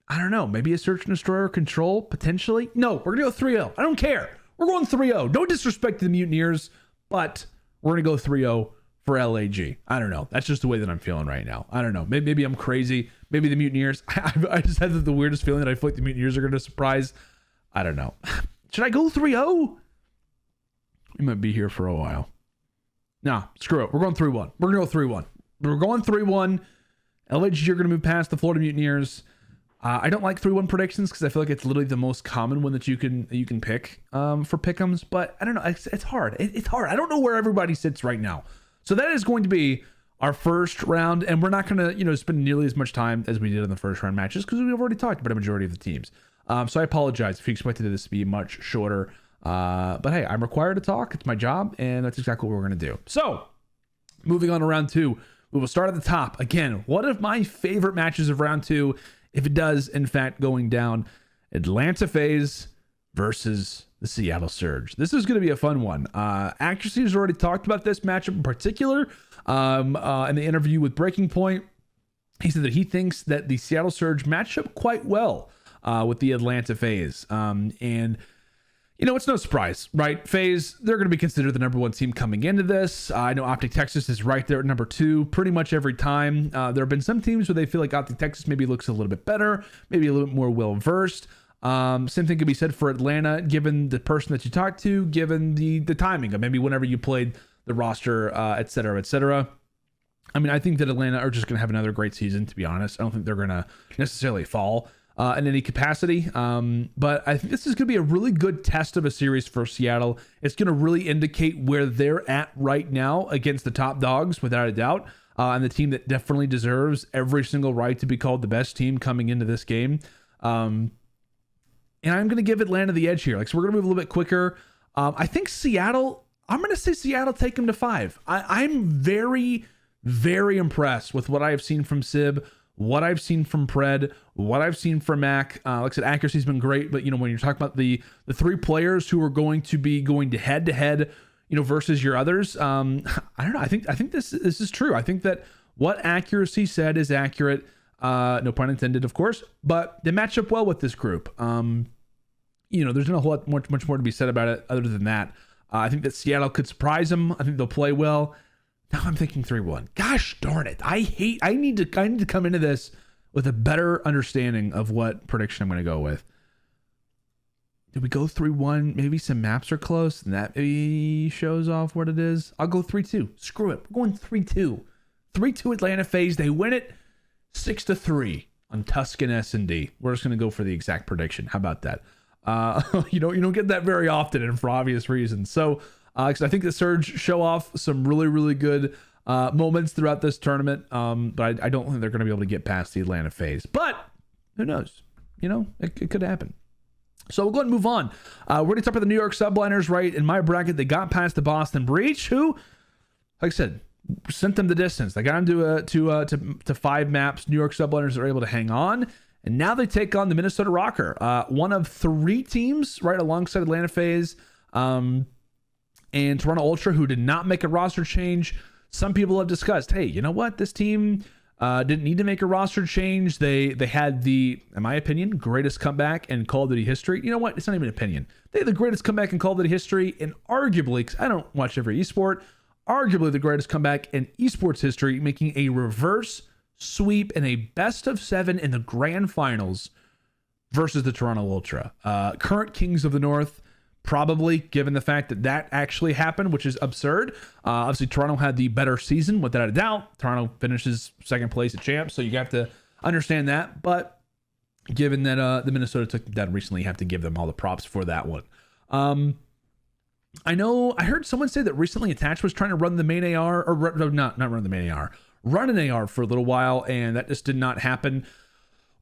I don't know, maybe a Search and Destroyer Control potentially. No, we're going to go 3-0. I don't care. We're going 3-0. No disrespect to the Mutineers, but we're going to go 3-0 for LAG. I don't know. That's just the way that I'm feeling right now. I don't know. Maybe I'm crazy. Maybe the Mutineers. I just had the weirdest feeling that I feel like the Mutineers are going to surprise. I don't know. Should I go 3-0? We might be here for a while. Nah, screw it. We're going 3-1. We're going to go 3-1. We're going 3-1. LAG are going to move past the Florida Mutineers. I don't like 3-1 predictions because I feel like it's literally the most common one that you can pick for pick'ems. But I don't know. It's hard. It's hard. I don't know where everybody sits right now. So that is going to be our first round, and we're not going to spend nearly as much time as we did in the first round matches because we've already talked about a majority of the teams. So I apologize if you expected this to be much shorter. But hey, I'm required to talk. It's my job, and that's exactly what we're going to do. So moving on to round 2, we will start at the top. Again, one of my favorite matches of round 2, if it does in fact going down, Atlanta FaZe versus the Seattle Surge. This is going to be a fun one. Accuracy has already talked about this matchup in particular. In the interview with Breaking Point, he said that he thinks that the Seattle Surge match up quite well with the Atlanta FaZe. And it's no surprise, right? FaZe, they're going to be considered the number 1 team coming into this. I know OPTIC Texas is right there at number 2 pretty much every time. There have been some teams where they feel like OPTIC Texas maybe looks a little bit better, maybe a little bit more well-versed. Same thing could be said for Atlanta, given the person that you talk to, given the timing of maybe whenever you played the roster, et cetera, et cetera. I mean, I think that Atlanta are just going to have another great season, to be honest. I don't think they're going to necessarily fall in any capacity. But I think this is going to be a really good test of a series for Seattle. It's going to really indicate where they're at right now against the top dogs, without a doubt. And the team that definitely deserves every single right to be called the best team coming into this game. And I'm going to give Atlanta the edge here. So we're going to move a little bit quicker. I think Seattle, I'm going to say Seattle take them to 5. I'm very, very impressed with what I have seen from Sib, what I've seen from Pred, what I've seen from Mac. Like I said, accuracy's been great, but when you're talking about the 3 players who are going to be going to head, versus your others, I don't know. I think this is true. I think that what accuracy said is accurate. No pun intended, of course, but they match up well with this group. There's not a whole lot much more to be said about it other than that. I think that Seattle could surprise them. I think they'll play well. Now I'm thinking 3-1. Gosh darn it. I need to come into this with a better understanding of what prediction I'm going to go with. Did we go 3-1? Maybe some maps are close and that maybe shows off what it is. I'll go 3-2. Screw it. We're going 3-2. 3-2 Atlanta FaZe. They win it 6-3 on Tuscan S&D. We're just going to go for the exact prediction. How about that? You don't get that very often, and for obvious reasons. So I think the Surge show off some really, really good moments throughout this tournament. But I don't think they're going to be able to get past the Atlanta FaZe. But who knows? It could happen. So we'll go ahead and move on. We're going to talk about the New York Subliners, right? In my bracket, they got past the Boston Breach, who, like I said, sent them the distance. They got them to 5 maps. New York Subliners are able to hang on. And now they take on the Minnesota Rocker, one of 3 teams, right, alongside Atlanta FaZe and Toronto Ultra, who did not make a roster change. Some people have discussed, hey, you know what? This team didn't need to make a roster change. They had the, in my opinion, greatest comeback in Call of Duty history. You know what? It's not even an opinion. They had the greatest comeback in Call of Duty history, and arguably, because I don't watch every esport, arguably the greatest comeback in esports history, making a reverse sweep in a best of 7 in the grand finals versus the Toronto Ultra. Current Kings of the North, probably, given the fact that actually happened, which is absurd. Obviously, Toronto had the better season, without a doubt. Toronto finishes 2nd place at champs, so you have to understand that. But given that the Minnesota took them down recently, you have to give them all the props for that one. I heard someone say that recently Attach was trying to run the main AR, or not run the main AR, run an AR for a little while, and that just did not happen.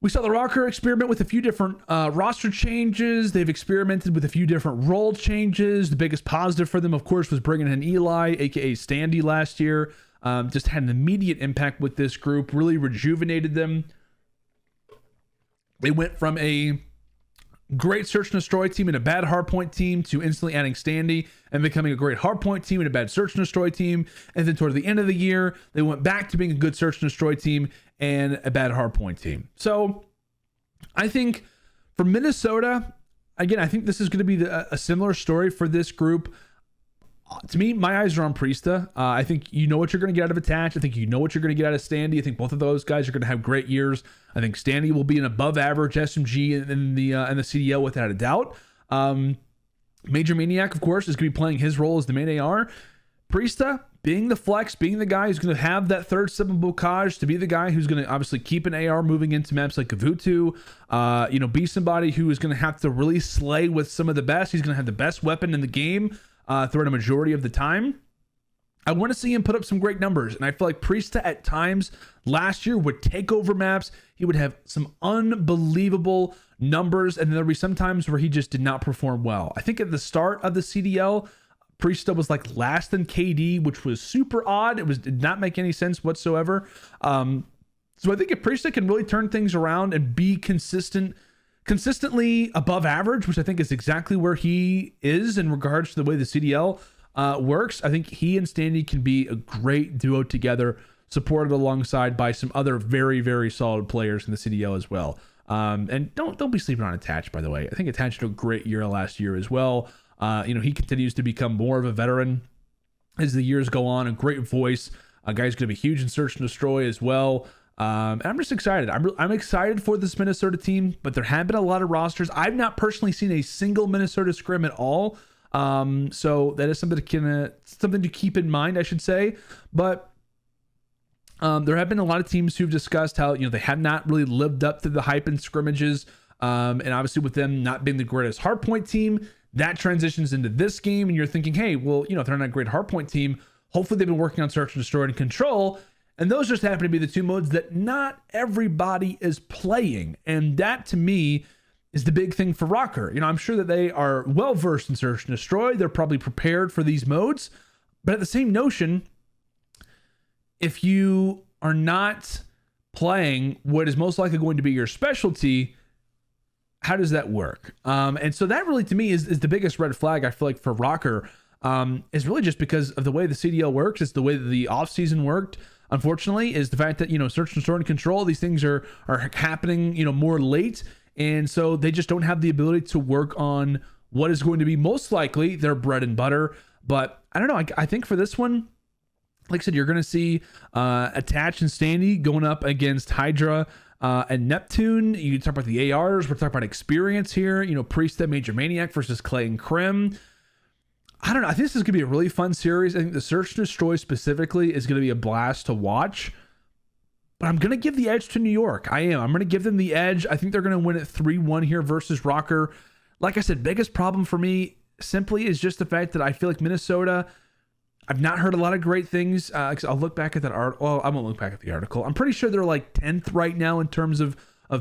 We saw the Rocker experiment with a few different roster changes. They've experimented with a few different role changes. The biggest positive for them, of course, was bringing in Eli, aka Standy, last year. Just had an immediate impact with this group, really rejuvenated them. They went from a great search and destroy team and a bad hardpoint team to instantly adding Standy and becoming a great hardpoint team and a bad search and destroy team. And then toward the end of the year, they went back to being a good search and destroy team and a bad hardpoint team. So I think for Minnesota, again, I think this is going to be a similar story for this group. To me, my eyes are on Priesta. I think you know what you're going to get out of Attach. I think you know what you're going to get out of Standy. I think both of those guys are going to have great years. I think Standy will be an above average SMG in the CDL without a doubt. Major Maniac, of course, is going to be playing his role as the main AR. Priesta, being the flex, being the guy who's going to have that third step of Bocage, to be the guy who's going to obviously keep an AR moving into maps like Kavutu, be somebody who is going to have to really slay with some of the best. He's going to have the best weapon in the game throughout a majority of the time. I want to see him put up some great numbers, and I feel like Priesta at times last year would take over maps. He would have some unbelievable numbers, and then there'll be some times where he just did not perform well. I think at the start of the CDL, Priesta was like last in KD, which was super odd. It did not make any sense whatsoever. So I think if Priesta can really turn things around and be consistently above average, which I think is exactly where he is in regards to the way the CDL works, I think he and Standy can be a great duo together, supported alongside by some other very, very solid players in the CDL as well. And don't be sleeping on Attach, by the way. I think Attach had a great year last year as well. He continues to become more of a veteran as the years go on. A great voice. A guy's going to be huge in search and destroy as well. And I'm just excited. I'm excited for this Minnesota team, but there have been a lot of rosters. I've not personally seen a single Minnesota scrim at all. So that is something to keep in mind, I should say. But there have been a lot of teams who've discussed how they have not really lived up to the hype in scrimmages. And obviously with them not being the greatest hardpoint team, that transitions into this game, and you're thinking, hey, well, if they're not a great hardpoint team, hopefully they've been working on search and destroy and control. And those just happen to be the two modes that not everybody is playing. And that, to me, is the big thing for Rocker. I'm sure that they are well-versed in search and destroy. They're probably prepared for these modes. But at the same notion, if you are not playing what is most likely going to be your specialty, how does that work? And so that really, to me, is the biggest red flag, I feel like, for Rocker, is really just because of the way the CDL works. It's the way that the offseason worked. Unfortunately, is the fact that, search and destroy and control, these things are happening, more late. And so they just don't have the ability to work on what is going to be most likely their bread and butter. But I don't know. I think for this one, like I said, you're going to see Attach and Standy going up against Hydra and Neptune. You talk about the ARs. We're talking about experience here. Priesta, Major Maniac versus Clay and Krim. I don't know. I think this is going to be a really fun series. I think the search and destroy specifically is going to be a blast to watch. But I'm going to give the edge to New York. I am. I'm going to give them the edge. I think they're going to win it 3-1 here versus Rocker. Like I said, biggest problem for me simply is just the fact that I feel like Minnesota, I've not heard a lot of great things. I'll look back at that article. Well, I won't look back at the article. I'm pretty sure they're like 10th right now in terms of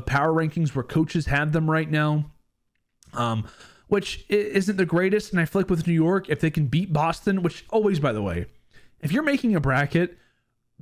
power rankings where coaches have them right now, which isn't the greatest. And I feel like with New York, if they can beat Boston, which always, by the way, if you're making a bracket,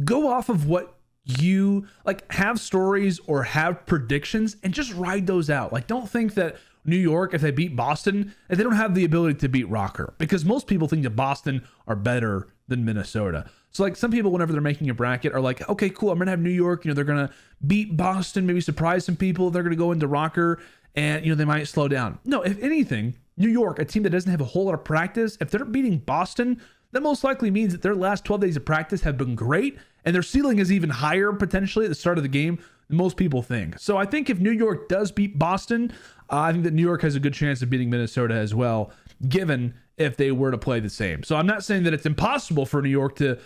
go off of what you like, have stories or have predictions and just ride those out. Like, don't think that New York, if they beat Boston, if they don't have the ability to beat Rocker, because most people think that Boston are better than Minnesota. So like some people, whenever they're making a bracket, are like, okay, cool, I'm going to have New York, they're going to beat Boston, maybe surprise some people. They're going to go into Rocker and, they might slow down. No, if anything, New York, a team that doesn't have a whole lot of practice, if they're beating Boston, that most likely means that their last 12 days of practice have been great, and their ceiling is even higher potentially at the start of the game than most people think. So I think if New York does beat Boston, I think that New York has a good chance of beating Minnesota as well, given if they were to play the same. So I'm not saying that it's impossible for New York to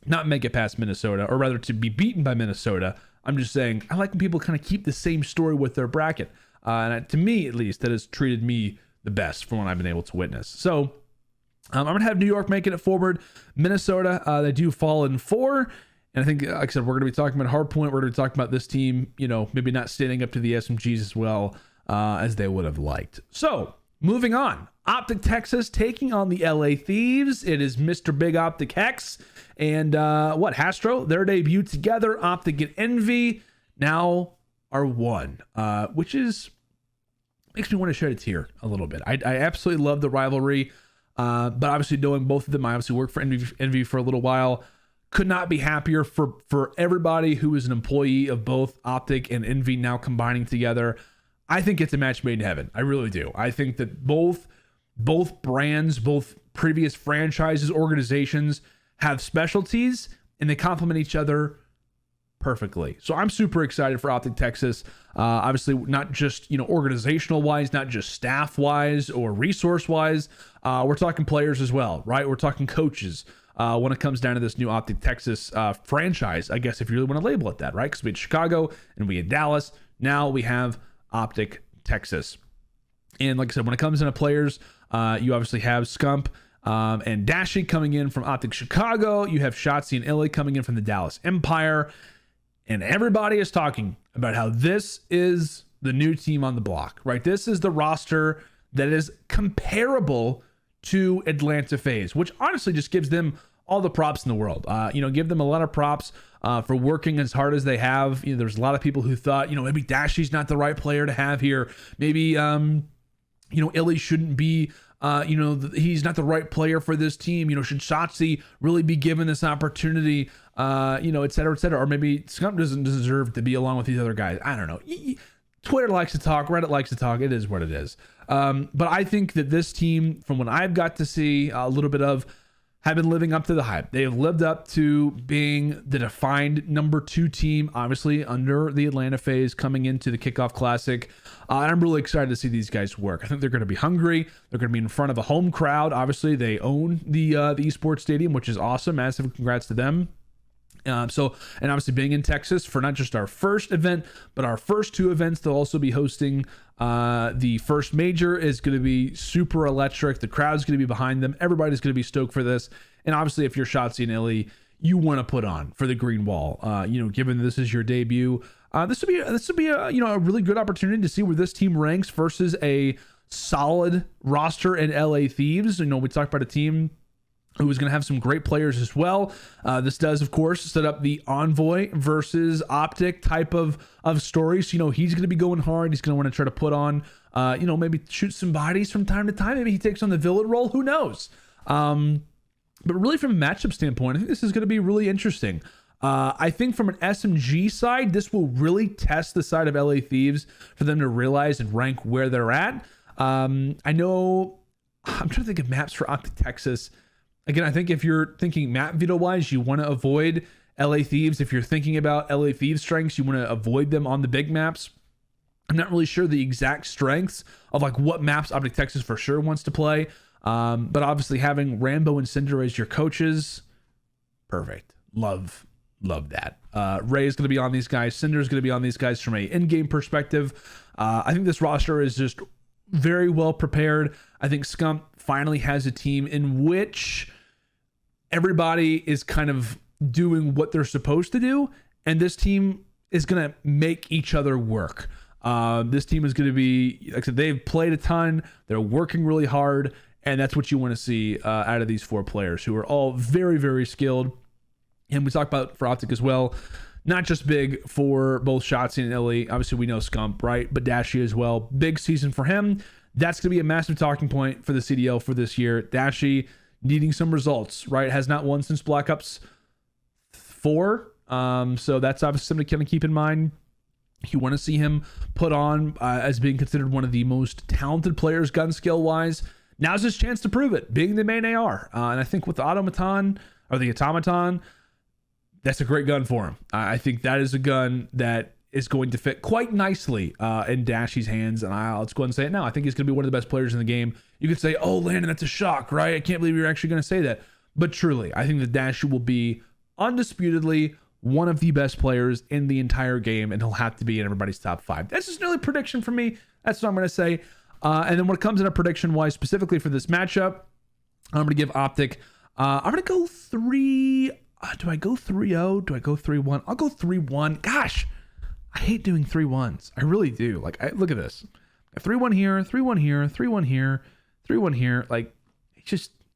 not make it past Minnesota, or rather to be beaten by Minnesota. I'm just saying I like when people kind of keep the same story with their bracket. And to me, at least, that has treated me the best from what I've been able to witness. So I'm going to have New York making it forward. Minnesota, they do fall in 4. And I think, like I said, we're going to be talking about hardpoint. We're going to be talking about this team, maybe not standing up to the SMGs as well as they would have liked. So moving on, OPTIC Texas taking on the LA Thieves. It is Mr. Big OPTIC Hex and Hastro, their debut together. OPTIC and Envy now are one, which is makes me want to shed a tear a little bit. I absolutely love the rivalry, but obviously knowing both of them, I obviously worked for Envy for a little while. Could not be happier for everybody who is an employee of both OPTIC and Envy now combining together. I think it's a match made in heaven. I really do. I think that both brands, both previous franchises, organizations have specialties and they complement each other perfectly. So I'm super excited for OPTIC Texas. Obviously, not just organizational wise, not just staff wise or resource wise. We're talking players as well, right? We're talking coaches. When it comes down to this new OPTIC Texas franchise, I guess if you really want to label it that, right? Because we had Chicago and we had Dallas. Now we have OPTIC Texas. And like I said, when it comes into players, you obviously have Scump and Dashi coming in from OPTIC Chicago. You have Shotzi and Illy coming in from the Dallas Empire. And everybody is talking about how this is the new team on the block, right? This is the roster that is comparable to Atlanta FaZe, which honestly just gives them all the props in the world. Give them a lot of props for working as hard as they have. There's a lot of people who thought, maybe Dashi's not the right player to have here. Maybe, Illy shouldn't be, he's not the right player for this team. Should Shotzi really be given this opportunity, et cetera, et cetera. Or maybe Scump doesn't deserve to be along with these other guys. I don't know. Twitter likes to talk. Reddit likes to talk. It is what it is. But I think that this team, from what I've got to see a little bit of, have been living up to the hype. They have lived up to being the defined number 2 team, obviously under the Atlanta FaZe coming into the Kickoff Classic. And I'm really excited to see these guys work. I think they're going to be hungry. They're going to be in front of a home crowd. Obviously, they own the Esports Stadium, which is awesome. Massive congrats to them. And obviously being in Texas for not just our first event, but our first 2 events, they'll also be hosting the first major is going to be super electric. The crowd's going to be behind them. Everybody's going to be stoked for this. And obviously if you're Shotzi and Illy, you want to put on for the green wall, given this is your debut, this would be a really good opportunity to see where this team ranks versus a solid roster in LA Thieves. We talked about a team who is going to have some great players as well. This does, of course, set up the Envoy versus OPTIC type of story. So, he's going to be going hard. He's going to want to try to put on, maybe shoot some bodies from time to time. Maybe he takes on the villain role. Who knows? But really from a matchup standpoint, I think this is going to be really interesting. I think from an SMG side, this will really test the side of LA Thieves for them to realize and rank where they're at. I'm trying to think of maps for OPTIC Texas. Again, I think if you're thinking map veto wise, you want to avoid LA Thieves. If you're thinking about LA Thieves strengths, you want to avoid them on the big maps. I'm not really sure the exact strengths of what maps OPTIC Texas for sure wants to play. But obviously having Rambo and Cinder as your coaches, perfect. Love that. Ray is going to be on these guys. Cinder is going to be on these guys from a in-game perspective. I think this roster is just very well prepared. I think Scump finally has a team in which everybody is kind of doing what they're supposed to do, and this team is going to make each other work. This team is going to be, like I said, they've played a ton. They're working really hard, and that's what you want to see out of these 4 players who are all very, very skilled. And we talked about for OPTIC as well, not just big for both Shotzi and Illy. Obviously, we know Scump, right? But Dashi as well. Big season for him. That's going to be a massive talking point for the CDL for this year. Dashi needing some results, right? Has not won since Black Ops 4. So that's obviously something to kind of keep in mind. You want to see him put on as being considered one of the most talented players gun skill wise. Now's his chance to prove it, being the main AR. And I think with the Automaton, that's a great gun for him. I think that is a gun that is going to fit quite nicely in Dashi's hands. And let's go ahead and say it now. I think he's going to be one of the best players in the game. You could say, oh, Landon, that's a shock, right? I can't believe you're actually going to say that. But truly, I think that Dashi will be undisputedly one of the best players in the entire game, and he'll have to be in everybody's top 5. That's just an early prediction for me. That's what I'm going to say. And then when it comes in a prediction-wise, specifically for this matchup, I'm going to give OPTIC. I'm going to go 3... do I go 3-0? Do I go 3-1? I'll go 3-1. Gosh, I hate doing 3-1s. I really do. Look at this. 3-1 here, 3-1 here, 3-1 here, 3-1 here.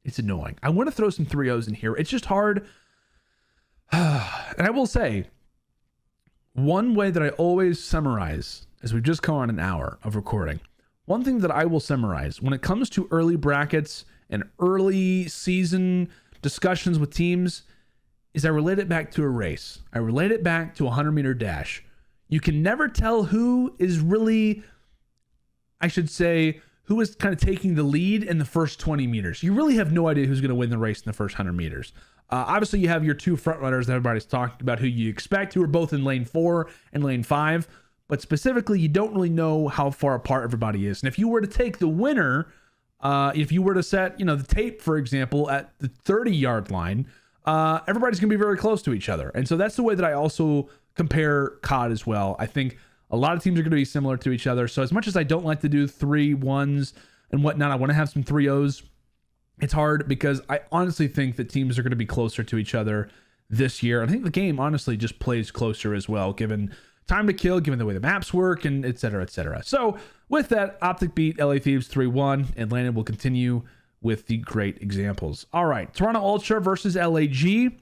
It's annoying. I want to throw some 3-0s in here. It's just hard. And I will say, one way that I always summarize, as we've just gone on an hour of recording, one thing that I will summarize when it comes to early brackets and early season discussions with teams is I relate it back to a race. I relate it back to a 100-meter dash. You can never tell who is really, I should say, who is kind of taking the lead in the first 20 meters. You really have no idea who's going to win the race in the first 100 meters. Obviously, you have your two front runners that everybody's talking about who you expect, who are both in lane 4 and lane 5. But specifically, you don't really know how far apart everybody is. And if you were to take the winner, if you were to set, the tape, for example, at the 30-yard line, everybody's going to be very close to each other. And so that's the way that I also compare COD as well. I think a lot of teams are going to be similar to each other. So as much as I don't like to do 3-1s and whatnot, I want to have some 3-0s. It's hard because I honestly think that teams are going to be closer to each other this year. And I think the game honestly just plays closer as well, given time to kill, given the way the maps work, and et cetera, et cetera. So with that, OPTIC beat LA Thieves 3-1, and Landon will continue with the great examples. All right, Toronto Ultra versus LAG.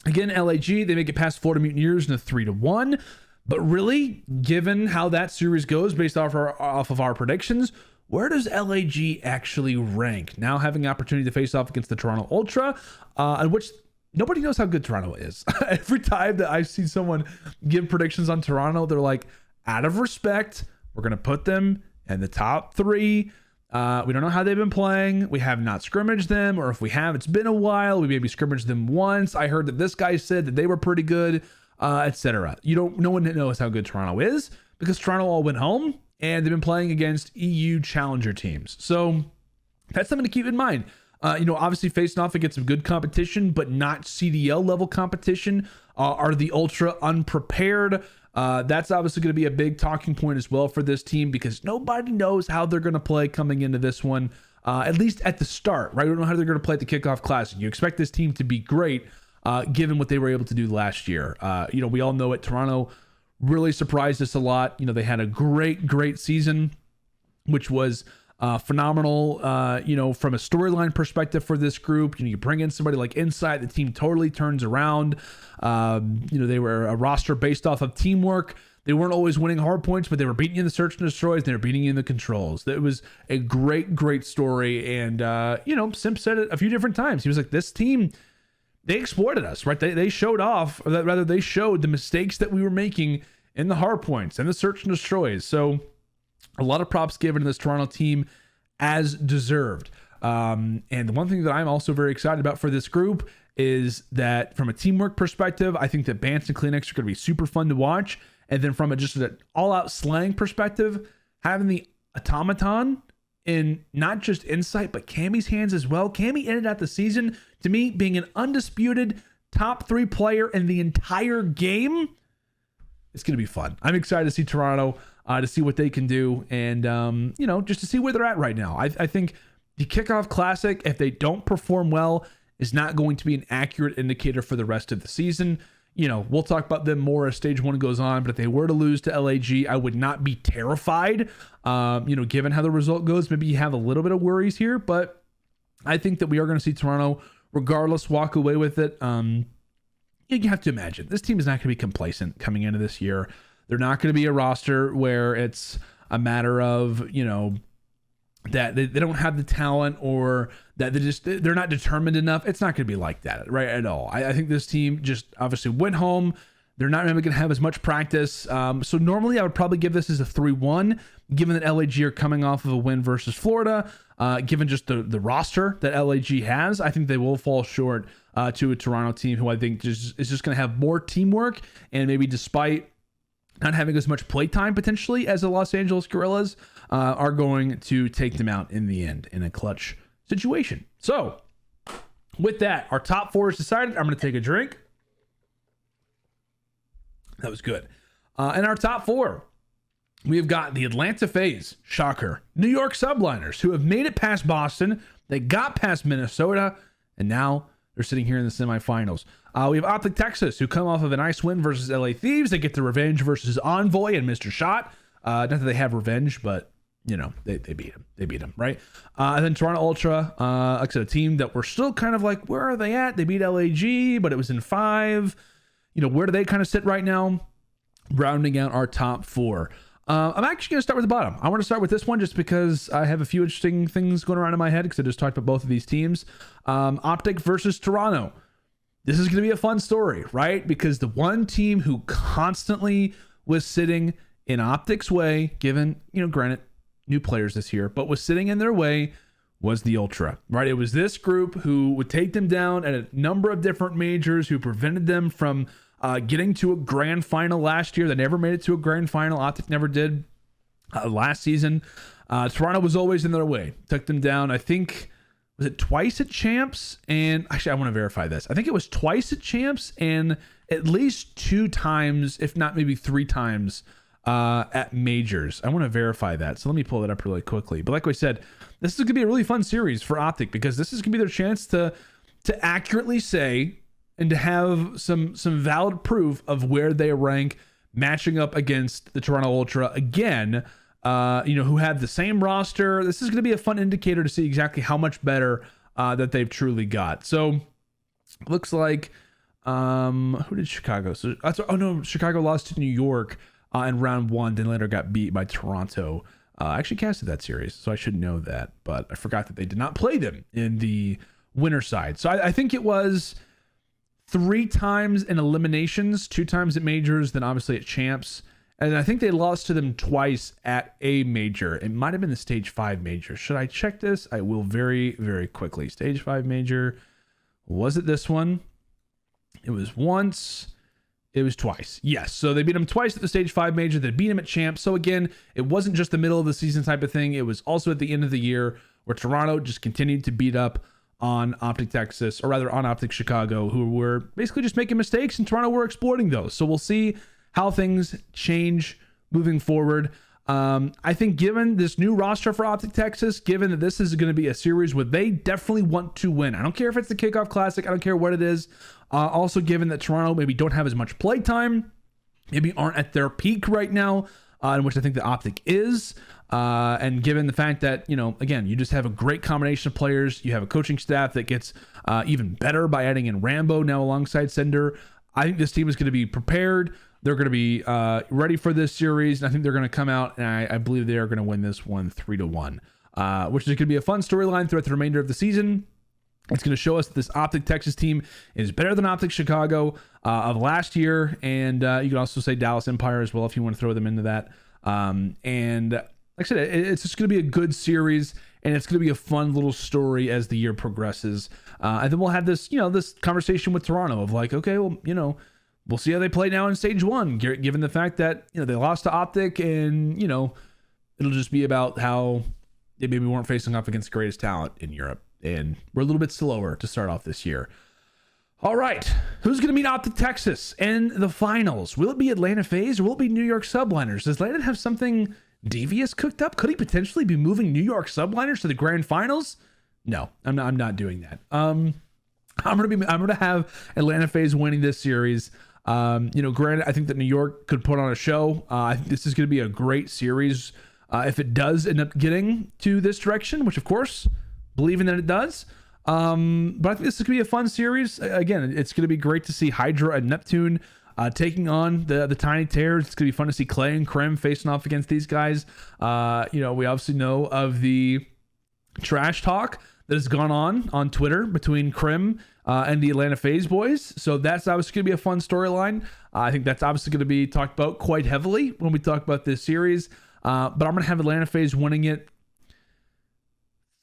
Again, LAG, they make it past Florida Mutineers in a 3-1. But really, given how that series goes based off of our predictions, where does LAG actually rank? Now having an opportunity to face off against the Toronto Ultra, in which nobody knows how good Toronto is. Every time that I've seen someone give predictions on Toronto, they're like, out of respect, we're going to put them in the top 3. We don't know how they've been playing. We have not scrimmaged them, or if we have, it's been a while. We maybe scrimmaged them once. I heard that this guy said that they were pretty good, etc. No one knows how good Toronto is because Toronto all went home and they've been playing against EU challenger teams. So that's something to keep in mind. Obviously facing off against some good competition, but not CDL level competition. Are the Ultra unprepared? That's obviously going to be a big talking point as well for this team because nobody knows how they're going to play coming into this one, at least at the start, right? We don't know how they're going to play at the kickoff classic. You expect this team to be great, given what they were able to do last year. We all know it. Toronto really surprised us a lot. They had a great season, which was phenomenal, from a storyline perspective for this group. You bring in somebody like Insight, the team totally turns around. They were a roster based off of teamwork. They weren't always winning hard points, but they were beating you in the search and destroys. They were beating you in the controls. It was a great story. And, Simp said it a few different times. He was like, this team, they exploited us, right? They showed off, or rather they showed the mistakes that we were making in the hard points and the search and destroys. So a lot of props given to this Toronto team as deserved. And the one thing that I'm also very excited about for this group is that from a teamwork perspective, I think that Bance and Kleenex are going to be super fun to watch. And then from just an all-out slang perspective, having the automaton in not just Insight, but Cammy's hands as well. Cammy ended out the season, to me, being an undisputed top 3 player in the entire game. It's going to be fun. I'm excited to see Toronto, to see what they can do, and, just to see where they're at right now. I think the Kickoff Classic, if they don't perform well, is not going to be an accurate indicator for the rest of the season. We'll talk about them more as stage 1 goes on, but if they were to lose to LAG, I would not be terrified. Given how the result goes, maybe you have a little bit of worries here, but I think that we are going to see Toronto, regardless, walk away with it. You have to imagine this team is not going to be complacent coming into this year. They're not going to be a roster where it's a matter of, that they don't have the talent or that they're not determined enough. It's not going to be like that, right, at all. I think this team just obviously went home. They're not really going to have as much practice. So normally I would probably give this as a 3-1, given that LAG are coming off of a win versus Florida. Given just the roster that LAG has, I think they will fall short to a Toronto team who I think is just going to have more teamwork, and maybe despite not having as much playtime potentially as the Los Angeles Guerrillas, are going to take them out in the end in a clutch situation. So with that, our top 4 is decided. I'm going to take a drink. That was good. In our top 4, we have got the Atlanta FaZe, shocker, New York Subliners, who have made it past Boston. They got past Minnesota, and now they're sitting here in the semifinals. We have OPTIC Texas, who come off of a nice win versus LA Thieves. They get the revenge versus Envoy and Mr. Shot. Not that they have revenge, but they beat him. They beat him, right? And then Toronto Ultra, like I said, a team that we're still kind of like, where are they at? They beat LAG, but it was in 5. Where do they kind of sit right now? Rounding out our top 4. I'm actually going to start with the bottom. I want to start with this one just because I have a few interesting things going around in my head because I just talked about both of these teams. OPTIC versus Toronto. This is going to be a fun story, right? Because the one team who constantly was sitting in OPTIC's way, given, granted, new players this year, but was sitting in their way was the Ultra, right? It was this group who would take them down at a number of different majors, who prevented them from getting to a grand final last year. They never made it to a grand final. OPTIC never did last season. Toronto was always in their way. Took them down, I think, was it twice at Champs? And actually, I want to verify this. I think it was twice at Champs and at least 2 times, if not maybe 3 times at majors. I want to verify that. So let me pull that up really quickly. But like I said, this is going to be a really fun series for OPTIC because this is going to be their chance to accurately say and to have some valid proof of where they rank matching up against the Toronto Ultra again, who have the same roster. This is going to be a fun indicator to see exactly how much better that they've truly got. So looks like, who did Chicago? So Chicago lost to New York in round 1, then later got beat by Toronto. I actually casted that series, so I should know that, but I forgot that they did not play them in the winner side. So I think it was 3 times in eliminations, 2 times at majors, then obviously at Champs. And I think they lost to them twice at a major. It might have been the Stage 5 major. Should I check this? I will very, very quickly. Stage 5 major. Was it this one? It was once. It was twice. Yes. So they beat them twice at the Stage 5 major. They beat them at Champs. So again, it wasn't just the middle of the season type of thing. It was also at the end of the year where Toronto just continued to beat up on OPTIC Texas, or rather on OPTIC Chicago, who were basically just making mistakes, and Toronto were exploiting those. So we'll see how things change moving forward. I think given this new roster for OPTIC Texas, given that this is going to be a series where they definitely want to win. I don't care if it's the Kickoff Classic. I don't care what it is. Also given that Toronto maybe don't have as much play time, maybe aren't at their peak right now, in which I think the OPTIC is. And given the fact that, again, you just have a great combination of players, you have a coaching staff that gets even better by adding in Rambo now alongside Sender. I think this team is going to be prepared. They're going to be ready for this series. And I think they're going to come out, and I believe they are going to win this one 3-1, which is going to be a fun storyline throughout the remainder of the season. It's going to show us that this OPTIC Texas team is better than OPTIC Chicago of last year. And you can also say Dallas Empire as well if you want to throw them into that. And like I said, it's just going to be a good series, and it's going to be a fun little story as the year progresses. And then we'll have this, this conversation with Toronto of like, okay, well, we'll see how they play now in Stage 1, given the fact that, they lost to OPTIC, and, it'll just be about how they maybe weren't facing off against the greatest talent in Europe. And we're a little bit slower to start off this year. All right, who's going to meet OPTIC Texas in the finals? Will it be Atlanta FaZe or will it be New York Subliners? Does Landon have something devious cooked up? Could he potentially be moving New York Subliners to the grand finals? No, I'm not doing that. I'm gonna have Atlanta FaZe winning this series. Granted, I think that New York could put on a show. I think this is going to be a great series if it does end up getting to this direction, which of course, believing that it does. But I think this is going to be a fun series. Again, it's going to be great to see Hydra and Neptune taking on the Tiny Terrors. It's going to be fun to see Clay and Krim facing off against these guys. We obviously know of the trash talk that has gone on Twitter between Krim and the Atlanta FaZe boys. So that's obviously going to be a fun storyline. I think that's obviously going to be talked about quite heavily when we talk about this series. But I'm going to have Atlanta FaZe winning it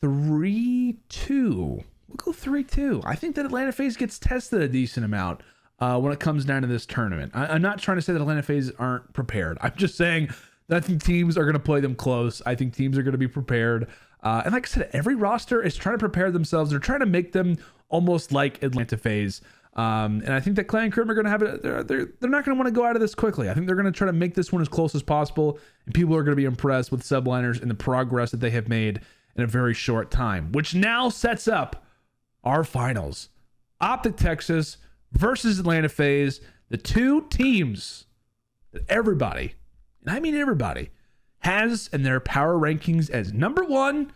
3-2. We'll go 3-2. I think that Atlanta FaZe gets tested a decent amount when it comes down to this tournament. I'm not trying to say that Atlanta FaZe aren't prepared. I'm just saying that I think teams are going to play them close. I think teams are going to be prepared. And like I said, every roster is trying to prepare themselves. They're trying to make them almost like Atlanta FaZe. And I think that Clay and Krim are going to have it. They're not going to want to go out of this quickly. I think they're going to try to make this one as close as possible. And people are going to be impressed with Subliners and the progress that they have made in a very short time, which now sets up our finals. OPTIC Texas versus Atlanta FaZe, the two teams that everybody, and I mean everybody, has in their power rankings as number 1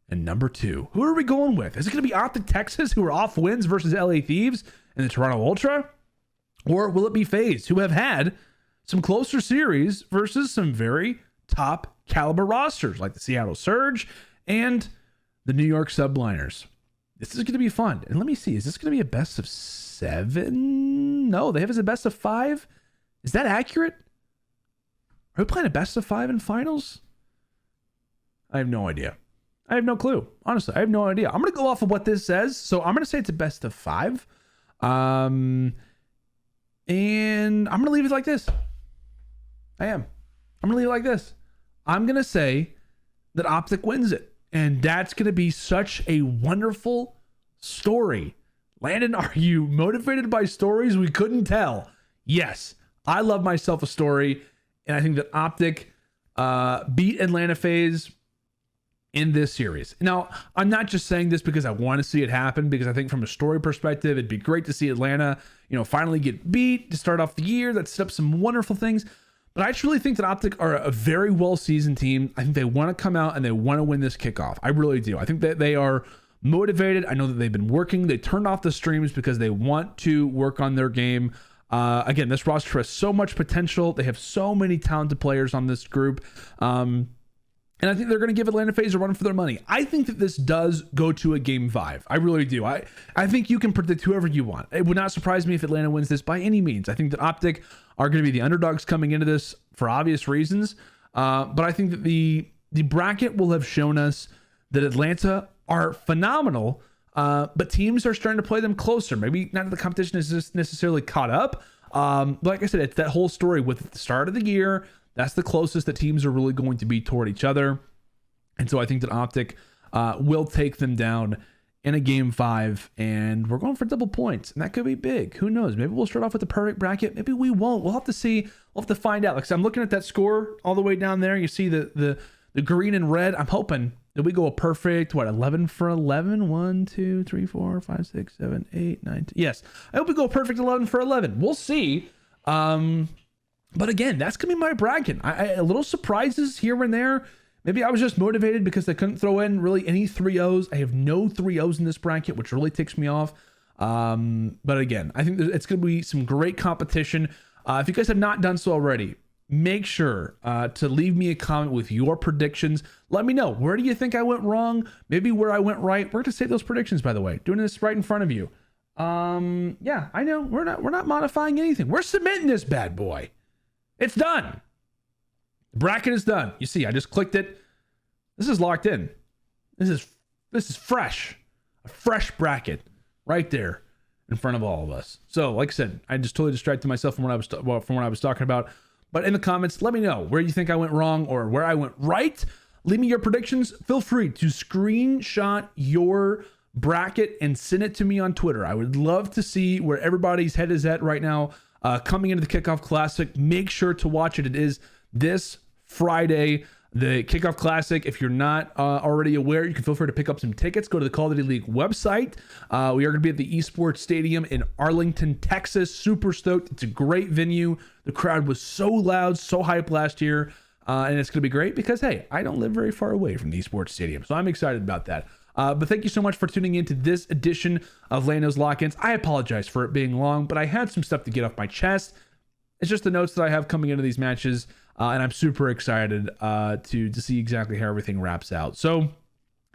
and number 2. Who are we going with? Is it going to be OPTIC Texas, who are off wins versus LA Thieves and the Toronto Ultra? Or will it be FaZe, who have had some closer series versus some very top caliber rosters like the Seattle Surge and the New York Subliners. This is going to be fun. And let me see, is this going to be a best of 7? No, they have it as a best of 5. Is that accurate? Are we playing a best of 5 in finals? I have no idea. I have no clue. Honestly, I have no idea. I'm going to go off of what this says. So I'm going to say it's a best of 5. And I'm going to leave it like this. I am. I'm going to leave it like this. I'm going to say that OPTIC wins it. And that's going to be such a wonderful story. Landon, are you motivated by stories we couldn't tell? Yes. I love myself a story. And I think that OPTIC beat Atlanta FaZe in this series. Now, I'm not just saying this because I want to see it happen, because I think from a story perspective, it'd be great to see Atlanta, finally get beat to start off the year. That set up some wonderful things. But I truly think that OPTIC are a very well-seasoned team. I think they want to come out and they want to win this kickoff. I really do. I think that they are motivated. I know that they've been working. They turned off the streams because they want to work on their game. Again, this roster has so much potential. They have so many talented players on this group. And I think they're going to give Atlanta FaZe a run for their money. I think that this does go to a game 5. I really do. I think you can predict whoever you want. It would not surprise me if Atlanta wins this by any means. I think that OPTIC are going to be the underdogs coming into this for obvious reasons. But I think that the bracket will have shown us that Atlanta are phenomenal, but teams are starting to play them closer. Maybe not that the competition is just necessarily caught up. But like I said, it's that whole story with the start of the year. That's the closest that teams are really going to be toward each other. And so I think that OPTIC will take them down in a game 5, and we're going for double points, and that could be big. Who knows? Maybe we'll start off with the perfect bracket. Maybe we won't. We'll have to see. We'll have to find out. Like I said, I'm looking at that score all the way down there. You see the green and red. I'm hoping that we go a perfect, 11 for 11? 1, 2, 3, 4, 5, 6, 7, 8, 9, 10. Yes. I hope we go a perfect 11 for 11. We'll see. But again, that's going to be my bracket. A little surprises here and there. Maybe I was just motivated because I couldn't throw in really any 3-0s. I have no 3-0s in this bracket, which really ticks me off. But again, I think it's going to be some great competition. If you guys have not done so already, make sure to leave me a comment with your predictions. Let me know, where do you think I went wrong? Maybe where I went right. We're going to save those predictions, by the way. Doing this right in front of you. Yeah, I know. We're not modifying anything. We're submitting this bad boy. It's done. The bracket is done. You see, I just clicked it. This is locked in. This is fresh. A fresh bracket right there in front of all of us. So, like I said, I just totally distracted myself from what I was talking about. But in the comments, let me know where you think I went wrong or where I went right. Leave me your predictions. Feel free to screenshot your bracket and send it to me on Twitter. I would love to see where everybody's head is at right now. Coming into the Kickoff Classic, make sure to watch it. It is this Friday, the Kickoff Classic. If you're not already aware, you can feel free to pick up some tickets. Go to the Call of Duty League website. We are going to be at the Esports Stadium in Arlington, Texas. Super stoked. It's a great venue. The crowd was so loud, so hype last year. And it's going to be great because, hey, I don't live very far away from the Esports Stadium. So I'm excited about that. But thank you so much for tuning into this edition of LandO's Lock-Ins. I apologize for it being long, but I had some stuff to get off my chest. It's just the notes that I have coming into these matches, and I'm super excited to see exactly how everything wraps out. So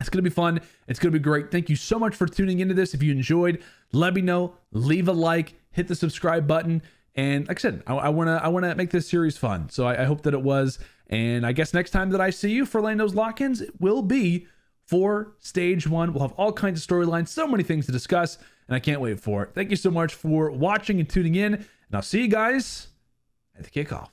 it's going to be fun. It's going to be great. Thank you so much for tuning into this. If you enjoyed, let me know. Leave a like. Hit the subscribe button. And like I said, I want to make this series fun. So I hope that it was. And I guess next time that I see you for LandO's Lock-Ins, it will be for Stage 1. We'll have all kinds of storylines, so many things to discuss, and I can't wait for it. Thank you so much for watching and tuning in, and I'll see you guys at the kickoff.